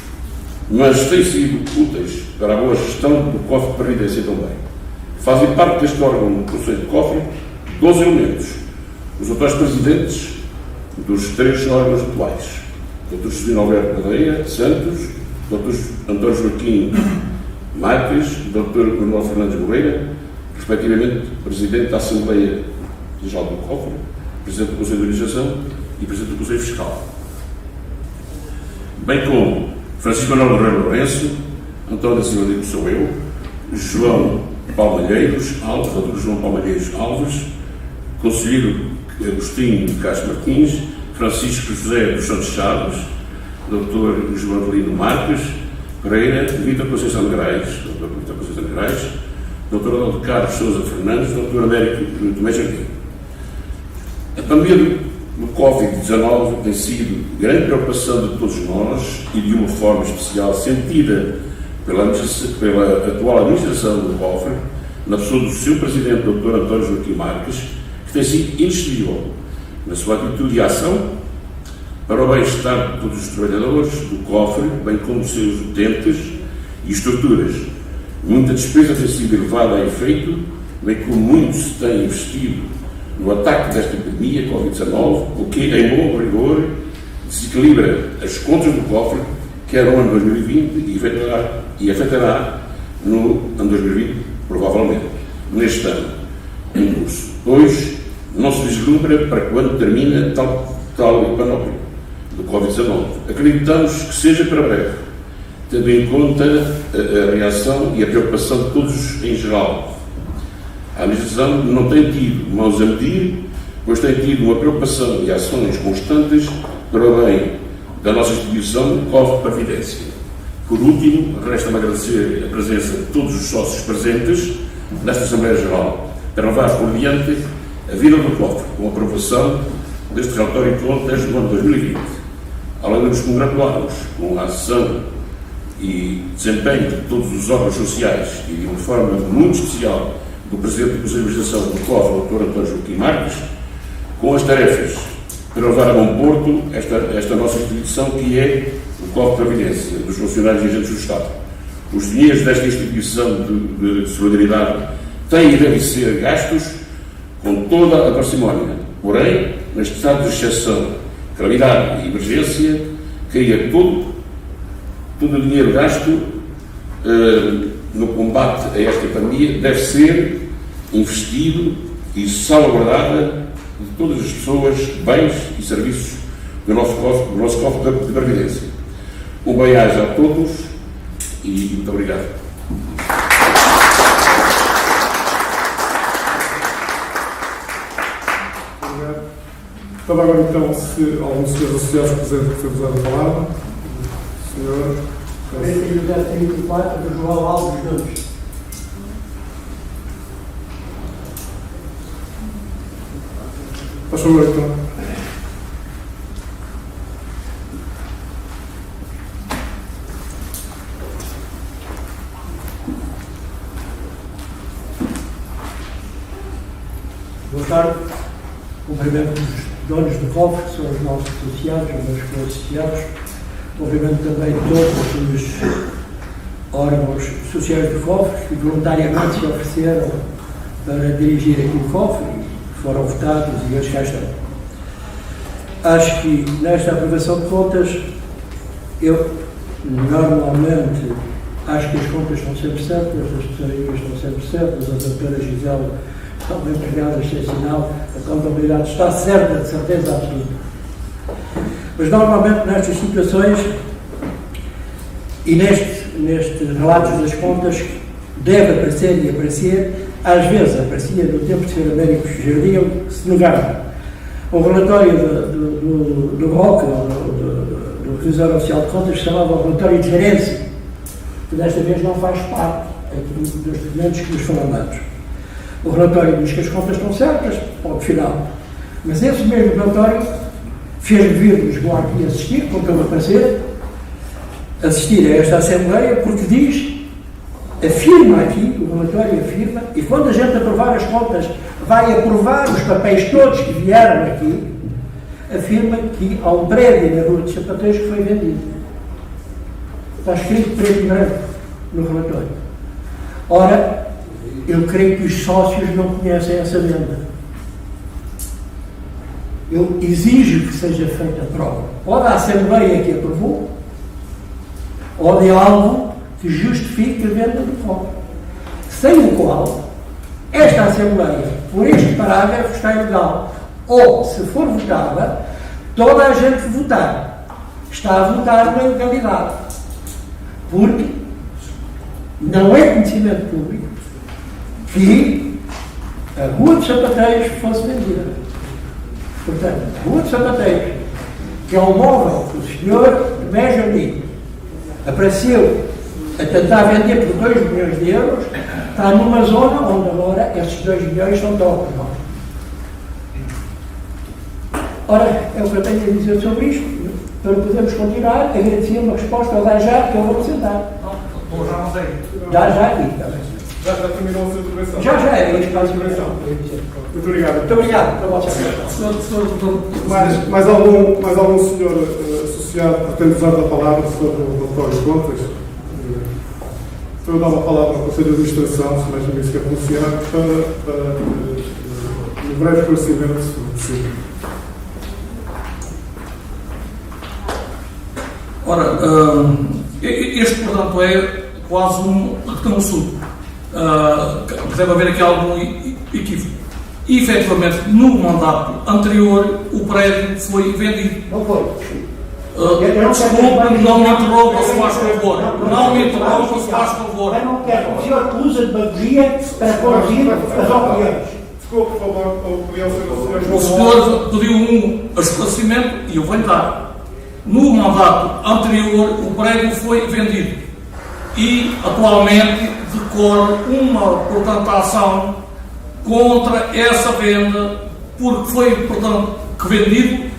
mas têm sido úteis para a boa gestão do Cofre de Previdência também. Fazem parte deste órgão do Conselho de Cofre 12 elementos, os atuais presidentes dos 3 órgãos atuais, Dr. Juscelino Alberto Madeira Santos, Dr. António Joaquim Marques, Dr. Manuel Fernandes Moreira, respectivamente Presidente da Assembleia Geral do Cofre, Presidente do Conselho de Administração e Presidente do Conselho Fiscal. Bem como Francisco Manuel Guerreiro Lourenço, António da Silva Dico sou eu, João Palmalheiros Alves, Dr. João Palmalheiros Alves, Conselheiro Agostinho de Castro Martins, Francisco José dos Santos Chaves, Dr. João Adelino Marques Pereira, Vítor Conceição de Grais, Dr. Vítor Conceição de Grais, Dr. Adolfo Carlos Sousa Fernandes, Dr. Américo Tomé Jardim. A pandemia do Covid-19 tem sido grande preocupação de todos nós e de uma forma especial sentida pela atual administração do Cofre, na pessoa do seu Presidente, Dr. António Joaquim Marques, que tem sido inexcedível na sua atitude e ação para o bem-estar de todos os trabalhadores do Cofre, bem como dos seus utentes e estruturas. Muita despesa tem sido elevada a efeito, bem como muito se tem investido no ataque desta epidemia, Covid-19, o que, em bom rigor, desequilibra as contas do Cofre, quer no ano 2020 e afetará no ano 2020, provavelmente, neste ano em curso. Pois, não se vislumbra para quando termina tal panóplia do Covid-19. Acreditamos que seja para breve, tendo em conta a reação e a preocupação de todos em geral. A administração não tem tido mãos a medir, pois tem tido uma preocupação e ações constantes para o bem da nossa instituição, Cofre de Previdência. Por último, resta-me agradecer a presença de todos os sócios presentes nesta Assembleia Geral, para levar por diante a vida do Cofre, com a aprovação deste relatório de contas do ano 2020. Além de nos congratularmos com a ação e desempenho de todos os órgãos sociais e de uma forma muito especial do Presidente do Conselho de Administração do Cofre, Dr. António Joaquim Marques, com as tarefas para levar a bom porto esta nossa instituição que é o Cofre de Previdência dos funcionários e agentes do Estado. Os dinheiros desta instituição de solidariedade têm e devem ser gastos com toda a parcimónia. Porém, neste estado de exceção, calamidade e emergência, caía todo o dinheiro gasto no combate a esta pandemia deve ser investido e salvaguardada de todas as pessoas, bens e serviços do nosso cofre de previdência. Um bem-aja a todos e muito obrigado. Obrigado. Estava agora então, se algum dos senhores associados quiser usar a palavra. Senhor. 40.034 do João Alves Nunes. Faz favor, então. Boa tarde. Cumprimento os donos do cofre, que são os nossos associados, os meus associados. Cumprimento também todos os órgãos sociais do cofre que voluntariamente se ofereceram para dirigir aqui o cofre e foram votados e eles cá estão. Acho que nesta aprovação de contas, eu normalmente acho que as contas estão sempre certas, as tesourarias estão sempre certas, a doutora Gisela estão bem empregadas, sem sinal, a contabilidade está certa, de certeza absoluta. Mas normalmente nestas situações e nestes relatos das contas deve aparecer e aparecer, às vezes aparecia no tempo de Sr. Américo Jardim, se negava. Um relatório do ROC, do Revisor Oficial de Contas, que se chamava o relatório de gerência, que desta vez não faz parte aqui dos documentos que nos foram dados. O relatório diz que as contas estão certas, ponto final. Mas esse mesmo relatório fez-me vir Lisboa aqui assistir, com todo o prazer, assistir a esta Assembleia, porque diz, afirma aqui, o relatório afirma, e quando a gente aprovar as contas, vai aprovar os papéis todos que vieram aqui, afirma que há um prédio na Rua de Sapateiros que foi vendido. Está escrito preto e branco no relatório. Ora, eu creio que os sócios não conhecem essa venda. Eu exijo que seja feita a prova, ou da Assembleia que aprovou, ou de algo que justifique a venda do cofre. Sem o qual, esta Assembleia, por este parágrafo, está ilegal. Ou, se for votada, toda a gente que votar está a votar na ilegalidade. Porque não é conhecimento público que a Rua de Sapateiros fosse vendida. Portanto, a Rua de Sapateiros, que é um móvel que o senhor Tomé Jardim apareceu a tentar vender por 2 milhões de euros, está numa zona onde agora esses 2 milhões são tocos. Ora, é o que eu tenho a dizer sobre isto. Para podermos continuar, agradecer uma resposta ao já que eu vou apresentar. Já não sei. Já aqui. Já terminou a sua intervenção? Já é isto para a intervenção. Muito obrigado. Muito obrigado pela vossa atenção. Mais algum senhor associado pretende usar a palavra sobre o relatório de contas? Então eu dava a palavra ao Conselho de Administração, se mais ninguém se quer pronunciar, para um breve esclarecimento, se possível. Ora, este, portanto, é quase um assunto. Deve haver aqui algum equívoco. E, efetivamente, no mandato anterior, o prédio foi vendido. Não foi. Desculpe, não me interrompa, se faz favor. Não me interrompa, se faz favor. Eu não quero. O senhor usa demagogia para corrigir as opiniões. Desculpe, por favor, O senhor pediu um esclarecimento e eu vou dar. No mandato anterior, o prédio foi vendido e, atualmente, decorre uma, portanto, ação contra essa venda, porque foi, portanto, vendido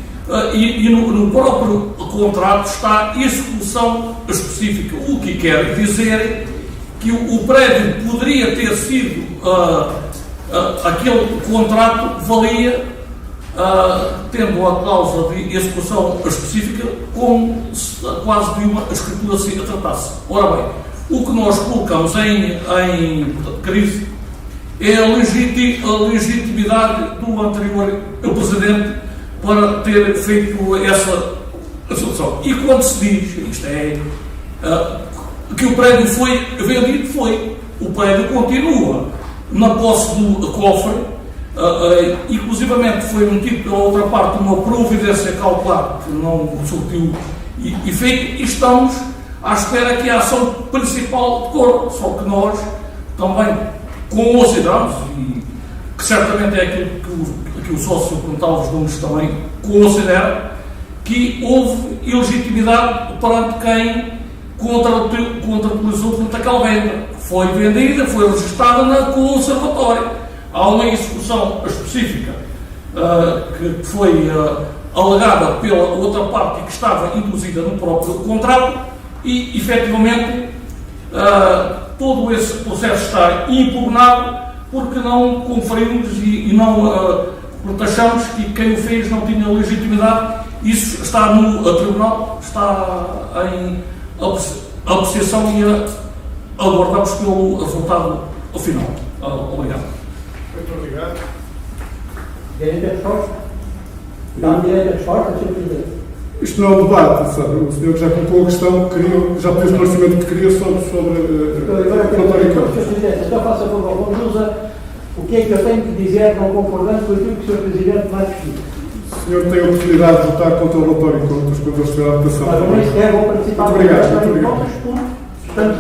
e no próprio contrato está execução específica, o que quer dizer que o prédio poderia ter sido, aquele contrato valia, tendo a cláusula de execução específica, como quase de uma escritura se tratasse. Ora bem, O que nós colocamos em crise é a legitimidade do anterior Presidente para ter feito essa solução. E quando se diz, que o prédio foi vendido, o prédio continua na posse do cofre, inclusivamente foi metido pela outra parte uma providência cautelar que não surtiu efeito, e estamos à espera que a ação principal decorra, só que nós também consideramos, e que certamente é aquilo que o sócio Pontalves Nunes também considera, que houve ilegitimidade perante quem contratualizou portanto aquela venda. Foi vendida, foi registada na conservatória. Há uma execução específica que foi alegada pela outra parte e que estava introduzida no próprio contrato e, efetivamente, todo esse processo está impugnado porque não conferimos e não achamos que quem o fez não tinha legitimidade. Isso está no tribunal, está em apreciação e aguardamos pelo resultado final. Obrigado. Muito obrigado. Direito à resposta? Dá direito à resposta, Sr. Presidente? Isto não é um debate, sabe? O senhor já colocou a questão que queria, já fez o esclarecimento que queria sobre Sr. Presidente, então faça por favor, vamos usar o que é que eu tenho que dizer não concordando com aquilo que o Sr. Presidente vai discutir. O senhor tem a oportunidade de votar contra o relatório de contas quando ele estiver à votação. Mas não sequer vou participar muito obrigado, muito obrigado. Estamos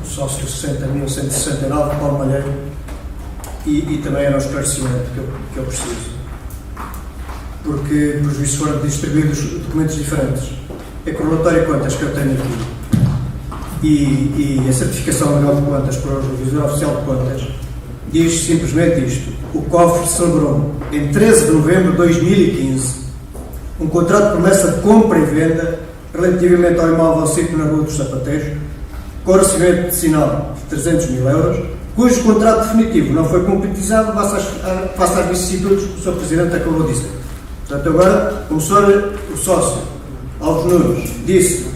sócio 60.169, Paulo Malheiro, e também era um esclarecimento que eu preciso. Porque, por juízo, foram distribuídos documentos diferentes. É que o relatório de contas que eu tenho aqui e a certificação legal de contas para o revisor oficial de contas diz simplesmente isto: o cofre celebrou em 13 de novembro de 2015 um contrato de promessa de compra e venda relativamente ao imóvel situado na Rua dos Sapateiros, com recebimento de sinal de 300 mil euros, cujo contrato definitivo não foi concretizado face às vicissitudes que o Sr. Presidente acabou de dizer. Portanto, agora, como o sócio Alves Nunes disse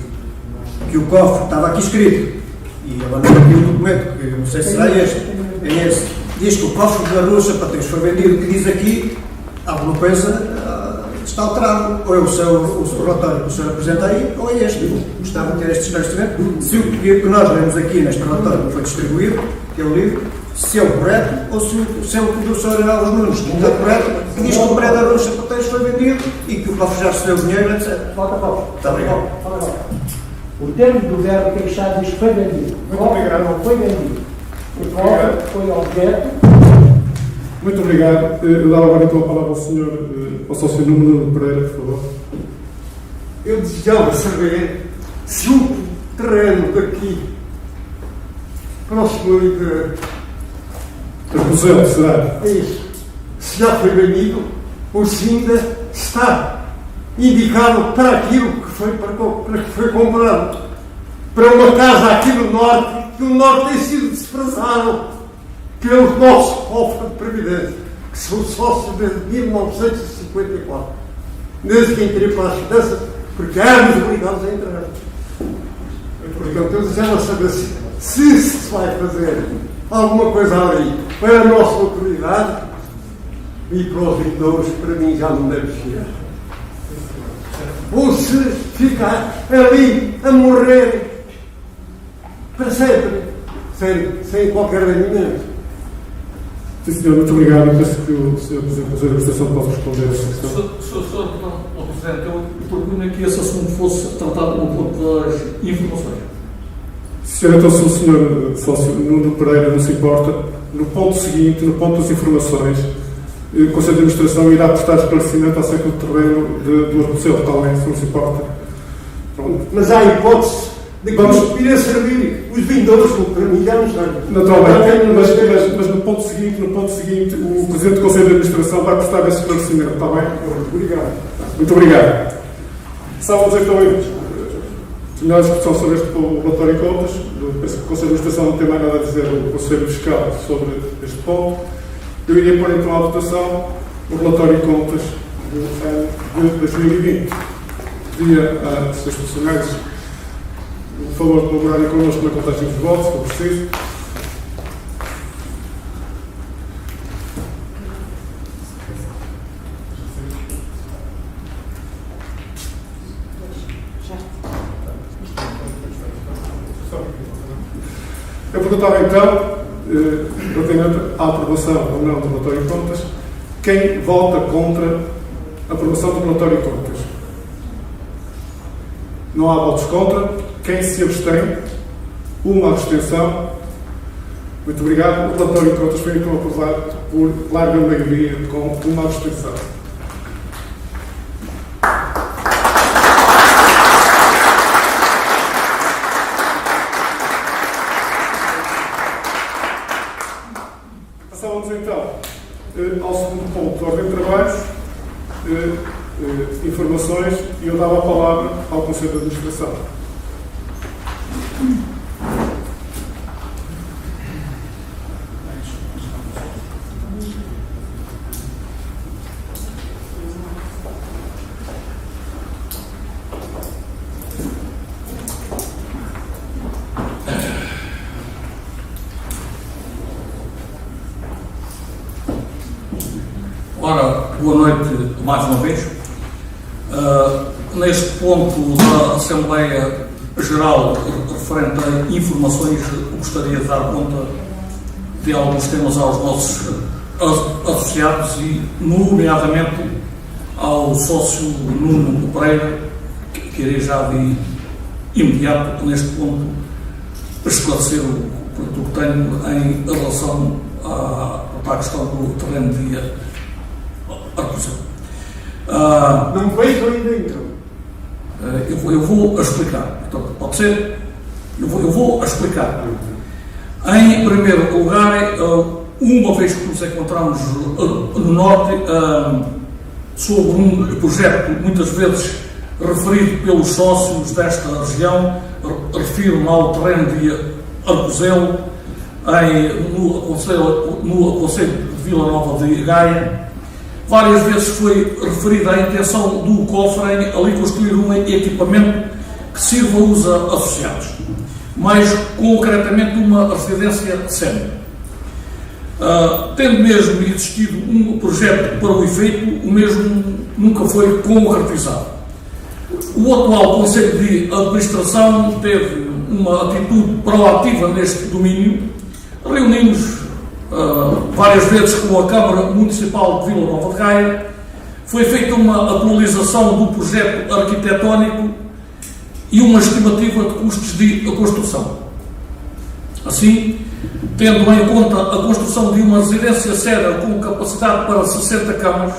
que o cofre estava aqui escrito, e agora não aqui o documento, que não sei se será este, é esse, diz que o cofre da Rua dos Sapateiros foi vendido, que diz aqui, alguma coisa está alterado, ou é o relatório que o senhor apresenta aí, ou é este. Gostava de ter este esclarecimento. Se o que nós lemos aqui neste relatório que foi distribuído, que é o livro, se é o correto, ou se é o que o senhor Alves Nunes está correto, que diz que o prédio da Rua dos Sapateiros foi vendido e que o cofre já recebeu o dinheiro, etc. Falta pouco. Muito obrigado. O termo do verbo queixar diz que foi vendido. Muito obrigado. Não foi vendido. O cofre foi objeto. Muito obrigado. Eu dava agora então a palavra ao sócio Nuno Pereira, por favor. Eu desejava saber se o terreno daqui, próximo ali de Aposento, será? é isso, se já foi vendido ou se ainda está indicado para aquilo que foi comprado, para uma casa aqui no Norte, que o Norte tem sido desprezado pelos nossos cofres de previdência, que são sócios desde 1954, desde que entrei para as finanças, porque éramos obrigados a entrar. Portanto, eu desejava saber se vai fazer alguma coisa ali para a nossa autoridade e para os vendedores, para mim já não deve ser. Ou se ficar ali a morrer para sempre, sem qualquer rendimento. Sim, senhor, muito obrigado. Eu penso que o senhor Presidente da Administração pode responder a essa questão. Sr. Presidente, eu propunha que esse assunto fosse tratado no ponto das informações. Senhor, então, se o senhor sócio Nuno Pereira não se importa, no ponto seguinte, no ponto das informações, o Conselho de Administração irá prestar esclarecimento acerca do terreno do Arcocelo, talvez, se não se importa. Pronto. Mas há hipótese de que vir a servir os vendedores, para mim já não serve. Naturalmente, mas no ponto seguinte, o Presidente do Conselho de Administração vai prestar esse esclarecimento, está bem? Obrigado. Muito obrigado. Estávamos então Tinha uma discussão sobre este relatório de contas. Eu penso que o Conselho de Administração não tem mais nada a dizer o Conselho Fiscal sobre este ponto. Eu iria pôr então à votação o relatório de contas do ano de 2020. Pedia a seus funcionários o favor de colaborarem connosco na contagem dos votos, se for preciso. Eu perguntava então, relativamente à aprovação ou não do relatório de contas, quem vota contra a aprovação do relatório de contas? Não há votos contra. Quem se abstém? Uma abstenção. Muito obrigado. O relatório de contas foi então aprovado por larga maioria, com uma abstenção. Passávamos então ao segundo ponto de ordem de trabalhos, informações, e eu dava a palavra ao Conselho de Administração. Ora, boa noite mais uma vez. Neste ponto da Assembleia Geral referente a informações, gostaria de dar conta de alguns temas aos nossos associados e, nomeadamente, ao sócio Nuno Pereira, que irei já de imediato, neste ponto, esclarecer o que tenho em relação à questão do terreno de Arcozelo. Não vejo ainda então. Eu vou explicar. Portanto, pode ser? Eu vou explicar. Em primeiro lugar, uma vez que nos encontramos no Norte, sobre um projeto muitas vezes referido pelos sócios desta região, refiro-me ao terreno de Arcozelo, no Conselho de Vila Nova de Gaia. Várias vezes foi referida a intenção do cofre em ali construir um equipamento que sirva a usos associados, mais concretamente uma residência sénior. Tendo mesmo existido um projeto para o efeito, o mesmo nunca foi concretizado. O atual Conselho de Administração teve uma atitude proativa neste domínio. Reunimos várias vezes com a Câmara Municipal de Vila Nova de Gaia, foi feita uma atualização do projeto arquitetónico e uma estimativa de custos de construção. Assim, tendo em conta a construção de uma residência séria com capacidade para 60 camas,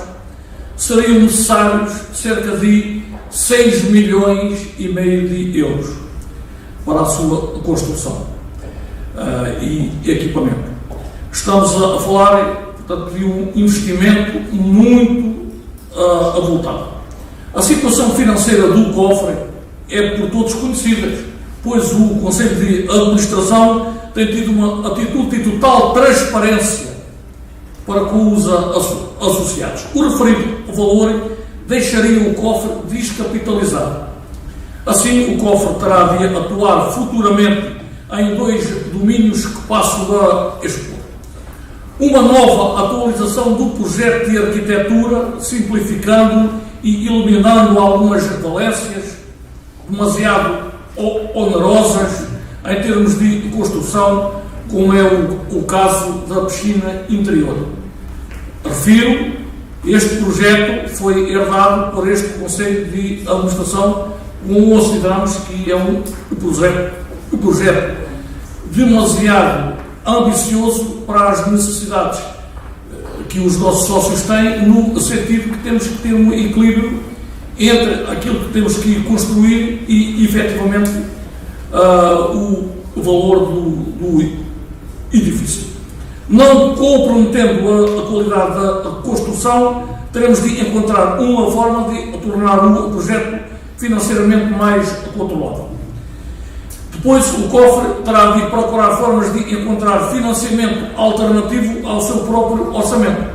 seriam necessários cerca de 6,5 milhões de euros para a sua construção e equipamento. Estamos a falar, portanto, de um investimento muito avultado. A situação financeira do cofre é por todos conhecida, pois o Conselho de Administração tem tido uma atitude de total transparência para com os associados. O referido valor deixaria o cofre descapitalizado. Assim, o cofre terá de atuar futuramente em 2 domínios que passo a expor. Uma nova atualização do projeto de arquitetura, simplificando e eliminando algumas valências demasiado onerosas em termos de construção, como é o caso da piscina interior. Refiro, este projeto foi herdado por este Conselho de Administração, como consideramos que é um projeto demasiado ambicioso para as necessidades que os nossos sócios têm, no sentido que temos que ter um equilíbrio entre aquilo que temos que construir e, efetivamente, o valor do edifício. Não comprometendo a qualidade da construção, teremos de encontrar uma forma de tornar o projeto financeiramente mais controlado. Depois, o cofre terá de procurar formas de encontrar financiamento alternativo ao seu próprio orçamento.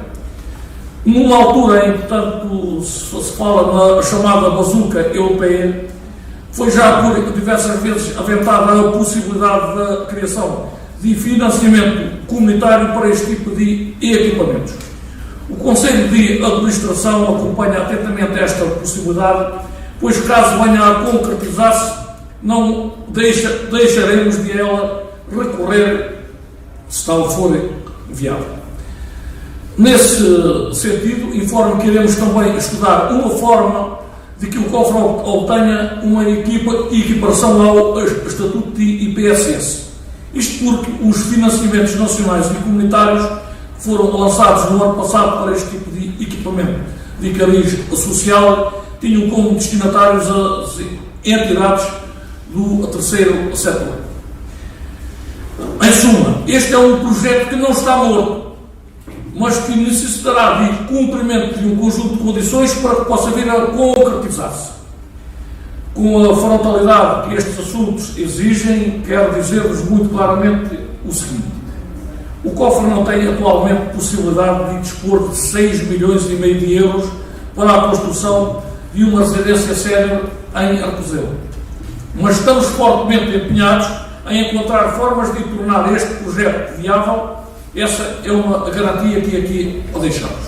Numa altura em que, portanto, se fala na chamada bazuca europeia, foi já por diversas vezes aventada a possibilidade da criação de financiamento comunitário para este tipo de equipamentos. O Conselho de Administração acompanha atentamente esta possibilidade, pois caso venha a concretizar-se, não deixaremos de ela recorrer, se tal for viável. Nesse sentido, informo que iremos também estudar uma forma de que o cofre obtenha uma equiparação ao Estatuto de IPSS. Isto porque os financiamentos nacionais e comunitários que foram lançados no ano passado para este tipo de equipamento de cariz social tinham como destinatários as entidades do terceiro setor. Em suma, este é um projeto que não está morto, mas que necessitará de cumprimento de um conjunto de condições para que possa vir a concretizar-se. Com a frontalidade que estes assuntos exigem, quero dizer-vos muito claramente o seguinte: o cofre não tem atualmente possibilidade de dispor de 6,5 milhões de euros para a construção de uma residência sénior em Arcozelo. Mas estamos fortemente empenhados em encontrar formas de tornar este projeto viável. Essa é uma garantia que aqui deixamos.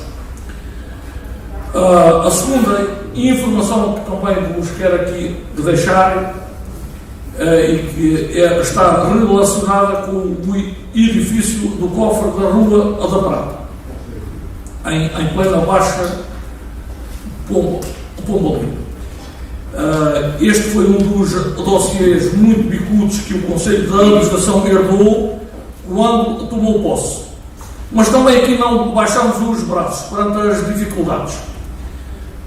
A segunda informação que também vos quero aqui deixar e que está relacionada com o edifício do cofre da Rua da Prata, em plena Baixa Pombalina. Este foi um dos dossiês muito bicudos que o Conselho de Administração herdou quando tomou posse. Mas também aqui não baixamos os braços perante as dificuldades.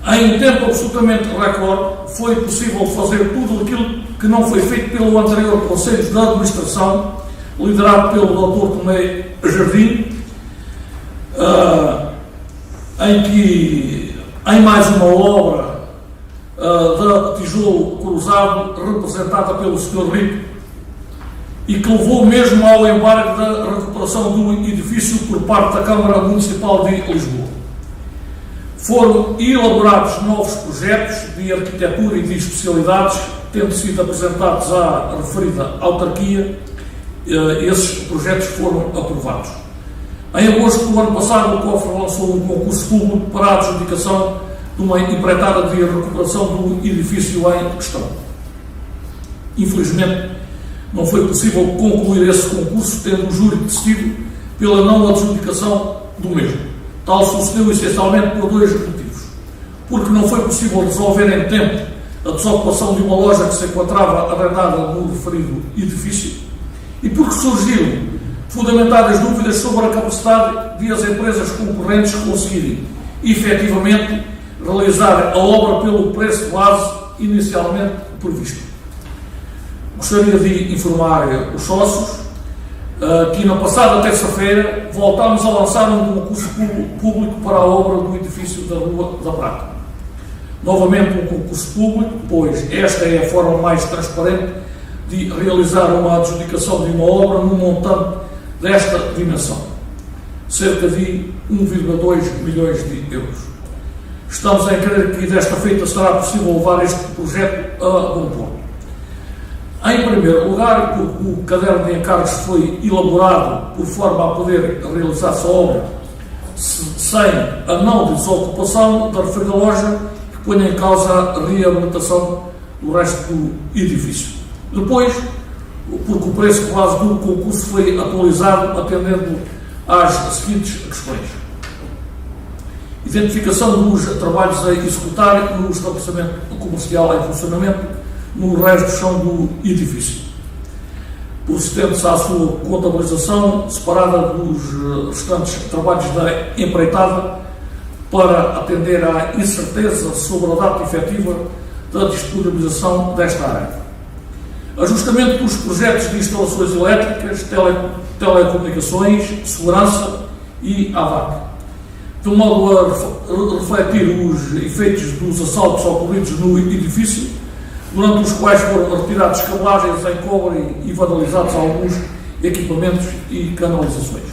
Em tempo absolutamente recorde, foi possível fazer tudo aquilo que não foi feito pelo anterior Conselho de Administração, liderado pelo Dr. Tomé Jardim, em que, em mais uma obra da tijolo cruzado, representada pelo Sr. Rico, e que levou mesmo ao embargo da recuperação do edifício por parte da Câmara Municipal de Lisboa. Foram elaborados novos projetos de arquitetura e de especialidades, tendo sido apresentados à referida autarquia. Esses projetos foram aprovados. Em agosto do ano passado, o cofre lançou um concurso público para a adjudicação de uma empreitada de recuperação do edifício em questão. Infelizmente, não foi possível concluir esse concurso, tendo o júri decidido pela não adjudicação do mesmo. Tal sucedeu essencialmente por dois motivos: porque não foi possível resolver em tempo a desocupação de uma loja que se encontrava arrendada no referido edifício, e porque surgiram fundamentadas dúvidas sobre a capacidade de as empresas concorrentes conseguirem efetivamente realizar a obra pelo preço base inicialmente previsto. Gostaria de informar os sócios que na passada terça-feira voltámos a lançar um concurso público para a obra do edifício da Rua da Prata. Novamente um concurso público, pois esta é a forma mais transparente de realizar uma adjudicação de uma obra num montante desta dimensão, cerca de 1,2 milhões de euros. Estamos a crer que desta feita será possível levar este projeto a bom ponto. Em primeiro lugar, porque o caderno de encargos foi elaborado por forma a poder realizar-se a obra sem a não desocupação da referida loja, que põe em causa a reabilitação do resto do edifício. Depois, porque o preço base do concurso foi atualizado atendendo às seguintes questões: identificação dos trabalhos a executar no estabelecimento comercial em funcionamento no resto do chão do edifício, procedendo-se à sua contabilização separada dos restantes trabalhos da empreitada para atender à incerteza sobre a data efetiva da disponibilização desta área. Ajustamento dos projetos de instalações elétricas, telecomunicações, segurança e AVAC, de modo a refletir os efeitos dos assaltos ocorridos no edifício, durante os quais foram retirados cablagens em cobre e vandalizados alguns equipamentos e canalizações.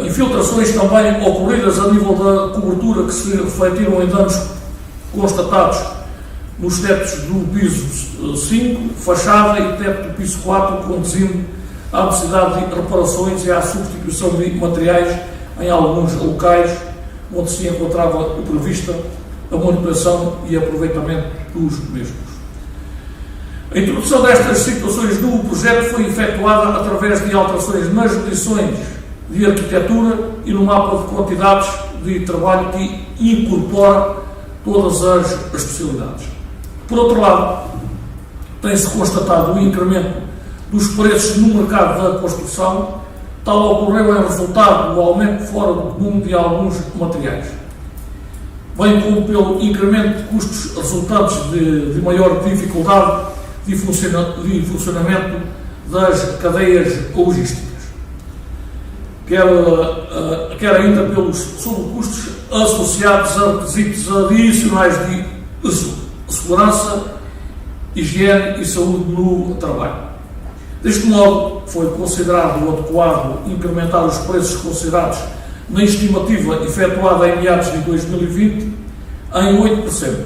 Infiltrações também ocorridas a nível da cobertura que se refletiram em danos constatados nos tetos do piso 5, fachada e teto do piso 4, conduzindo à necessidade de reparações e à substituição de materiais em alguns locais onde se encontrava prevista a manutenção e aproveitamento dos mesmos. A introdução destas situações do projeto foi efetuada através de alterações nas medições de arquitetura e no mapa de quantidades de trabalho que incorpora todas as especialidades. Por outro lado, tem-se constatado o incremento dos preços no mercado da construção, tal ocorreu em resultado do aumento fora do comum de alguns materiais, bem como pelo incremento de custos resultantes de maior dificuldade de funcionamento das cadeias logísticas, quer ainda pelos sobrecustos associados a requisitos adicionais de segurança, higiene e saúde no trabalho. Deste modo, foi considerado adequado incrementar os preços considerados na estimativa efetuada em meados de 2020 em 8%,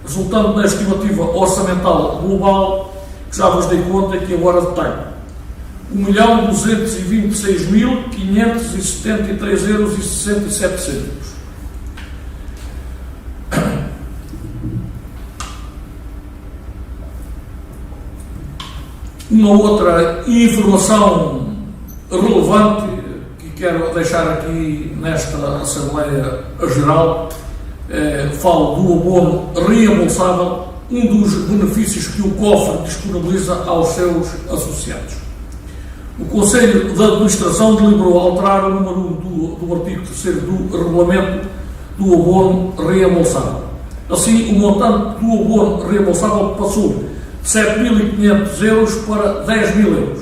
resultando na estimativa orçamental global, que já vos dei conta que agora detalho. 1.226.573,67 €. Uma outra informação relevante que quero deixar aqui nesta Assembleia Geral, falo do abono reembolsável, um dos benefícios que o cofre disponibiliza aos seus associados. O Conselho de Administração deliberou alterar o número 1 do artigo 3º do regulamento do abono reembolsável. Assim, o montante do abono reembolsável passou de 7.500 € para 10.000 €,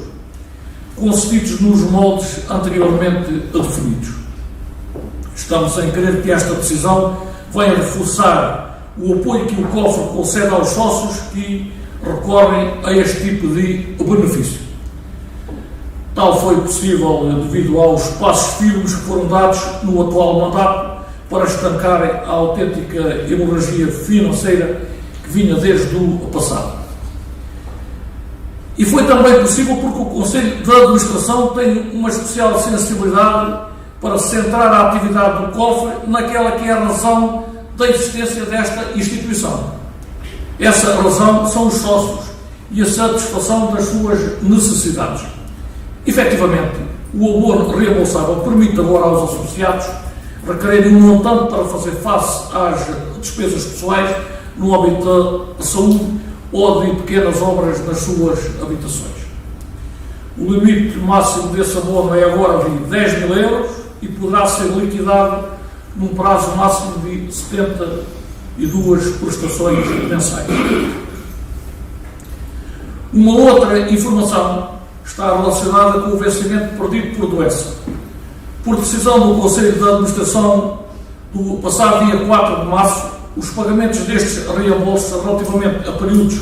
concedidos nos moldes anteriormente definidos. Estamos em crer que esta decisão venha reforçar o apoio que o cofre concede aos sócios que recorrem a este tipo de benefício. Tal foi possível devido aos passos firmes que foram dados no atual mandato para estancarem a autêntica hemorragia financeira que vinha desde o passado. E foi também possível porque o Conselho de Administração tem uma especial sensibilidade para centrar a atividade do cofre naquela que é a razão da existência desta instituição. Essa razão são os sócios e a satisfação das suas necessidades. Efetivamente, o abono reembolsável permite agora aos associados requererem um montante para fazer face às despesas pessoais no âmbito da saúde ou de pequenas obras nas suas habitações. O limite máximo desse abono é agora de 10.000 € e poderá ser liquidado num prazo máximo de 72 prestações mensais. Uma outra informação está relacionada com o vencimento perdido por doença. Por decisão do Conselho de Administração do passado dia 4 de março, os pagamentos destes reembolsos relativamente a períodos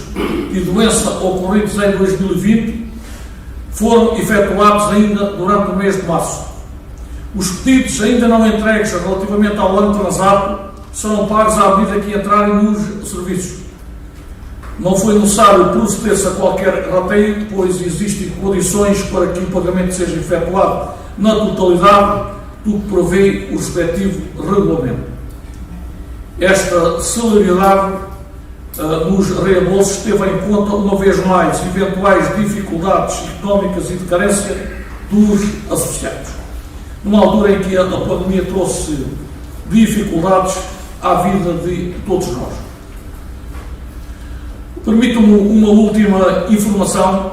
de doença ocorridos em 2020 foram efetuados ainda durante o mês de março. Os pedidos ainda não entregues relativamente ao ano transado serão pagos à medida que entrarem nos serviços. Não foi necessário proceder-se a qualquer rateio, pois existem condições para que o pagamento seja efetuado na totalidade do que prevê o respectivo regulamento. Esta celeridade nos reembolsos teve em conta, uma vez mais, eventuais dificuldades económicas e de carência dos associados, numa altura em que a pandemia trouxe dificuldades à vida de todos nós. Permito-me uma última informação.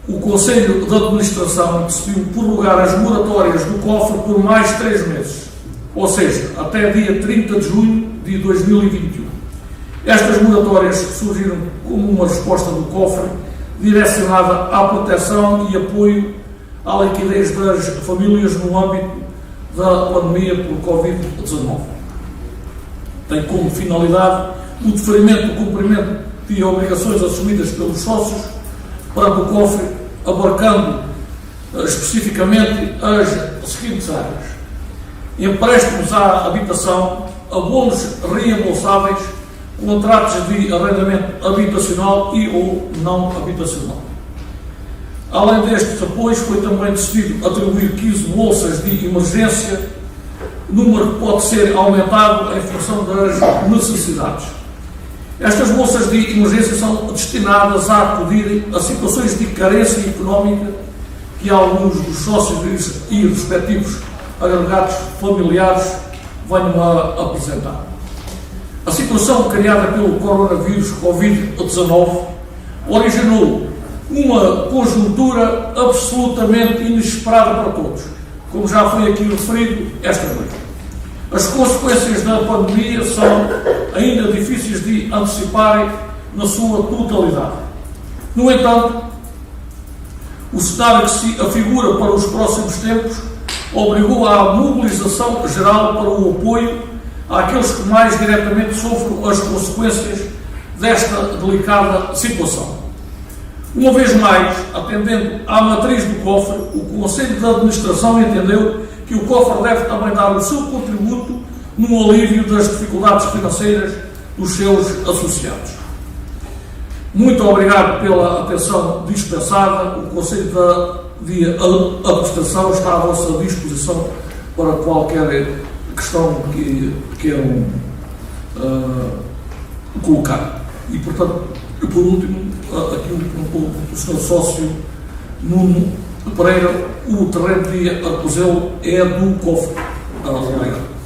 O Conselho de Administração decidiu prorrogar as moratórias do cofre por mais 3 meses, ou seja, até dia 30 de junho de 2021. Estas moratórias surgiram como uma resposta do cofre direcionada à proteção e apoio à liquidez das famílias no âmbito da pandemia por Covid-19. Tem como finalidade o deferimento do cumprimento de obrigações assumidas pelos sócios para o cofre, abarcando especificamente as seguintes áreas: empréstimos à habitação, abonos reembolsáveis, contratos de arrendamento habitacional e ou não habitacional. Além destes apoios, foi também decidido atribuir 15 bolsas de emergência, número que pode ser aumentado em função das necessidades. Estas bolsas de emergência são destinadas a acudir a situações de carência económica que alguns dos sócios e respectivos agregados familiares venham a apresentar. A situação criada pelo coronavírus Covid-19 originou uma conjuntura absolutamente inesperada para todos, como já foi aqui referido esta noite. As consequências da pandemia são ainda difíceis de anteciparem na sua totalidade. No entanto, o cenário que se afigura para os próximos tempos obrigou à mobilização geral para o apoio àqueles que mais diretamente sofrem as consequências desta delicada situação. Uma vez mais, atendendo à matriz do cofre, o Conselho de Administração entendeu que o cofre deve também dar o seu contributo no alívio das dificuldades financeiras dos seus associados. Muito obrigado pela atenção dispensada. O Conselho de Administração está à vossa disposição para qualquer questão que queiram colocar. E, portanto, por último, aqui o Sr. Sócio Nuno Pereira, o terreno de Arcozelo é do cofre. Obrigado.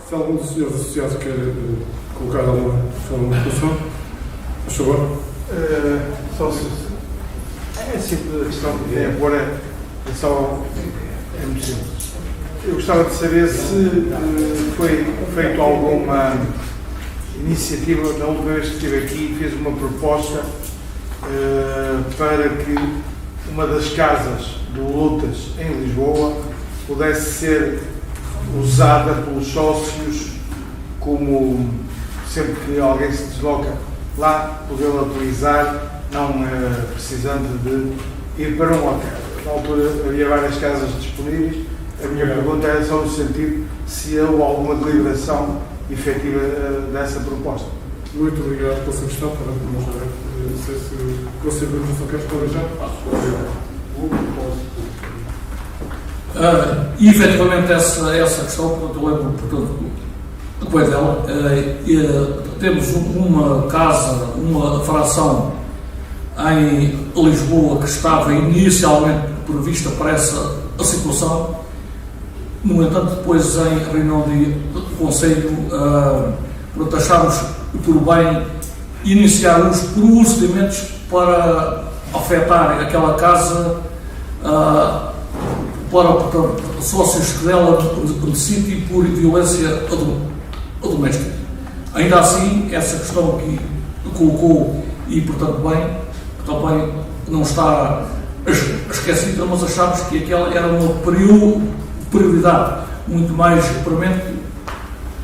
Se algum dos senhores associados quer colocar alguma questão, por favor. É simples a questão que tem a pôr, é muito simples. Eu gostava de saber se foi feita alguma iniciativa, da última vez que estive aqui, fiz uma proposta para que uma das casas de lutas em Lisboa pudesse ser usada pelos sócios como, sempre que alguém se desloca lá, podê-la utilizar, não precisando de ir para um hotel. Na altura havia várias casas disponíveis. A minha pergunta era só no sentido se houve alguma deliberação efetiva dessa proposta. Muito obrigado pela sua questão. Não sei se o Conselho de Administração quer responder já. E efetivamente essa questão, portanto, eu lembro, portanto, depois dela, temos uma casa, uma fração em Lisboa que estava inicialmente prevista para essa situação. No entanto, depois em reunião de Conselho, achámos por bem iniciar os procedimentos para afetar aquela casa para, portanto, sócios que dela necessitem por violência doméstica. Ainda assim, essa questão que colocou, e portanto bem, também não está esquecida, mas achámos que aquela era uma prioridade muito mais premente,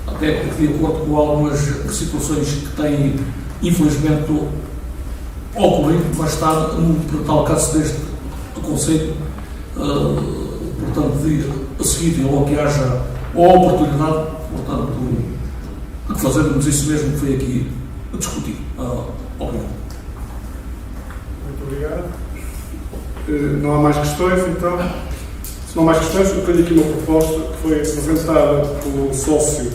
até porque de acordo com algumas situações que têm infelizmente ocorrido, mas está no tal caso deste Conselho, portanto, de seguir logo que haja a oportunidade, portanto, de fazermos isso mesmo que foi aqui discutido. Obrigado. Muito obrigado. Não há mais questões, então? Se não há mais questões, eu tenho aqui uma proposta que foi apresentada pelo sócio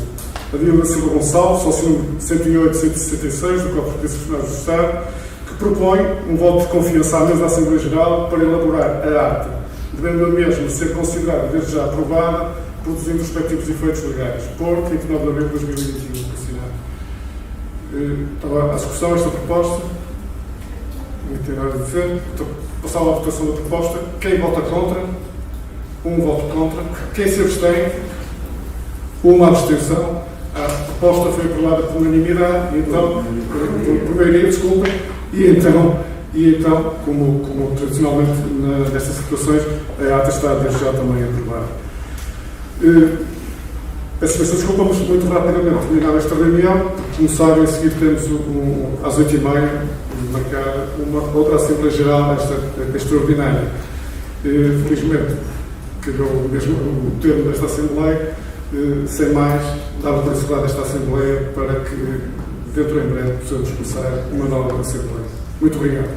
Adílio Silva Gonçalves, sócio número 108-166 do Corpo de Funcionários do Estado, que propõe um voto de confiança à mesa da Assembleia Geral para elaborar a ata, devendo a mesma ser considerada desde já aprovada, produzindo os respectivos efeitos legais, por 29 de abril de 2021. Estava à discussão esta proposta. Não tem nada a dizer. Então, passava à votação da proposta. Quem vota contra? Um voto contra. Quem se abstém? Uma abstenção. A proposta foi aprovada por unanimidade, então, por maioria, desculpa, e então E então, como tradicionalmente nestas situações, a ata está desde já também aprovada. Peço desculpa, mas muito rapidamente terminar esta reunião. Como sabem, a seguir temos às 8h30 marcada uma outra Assembleia Geral extraordinária. Felizmente, calhou mesmo o termo desta Assembleia. Sem mais, dava por encerrada esta Assembleia para que, dentro em breve, possamos começar uma nova Assembleia. Muito obrigado.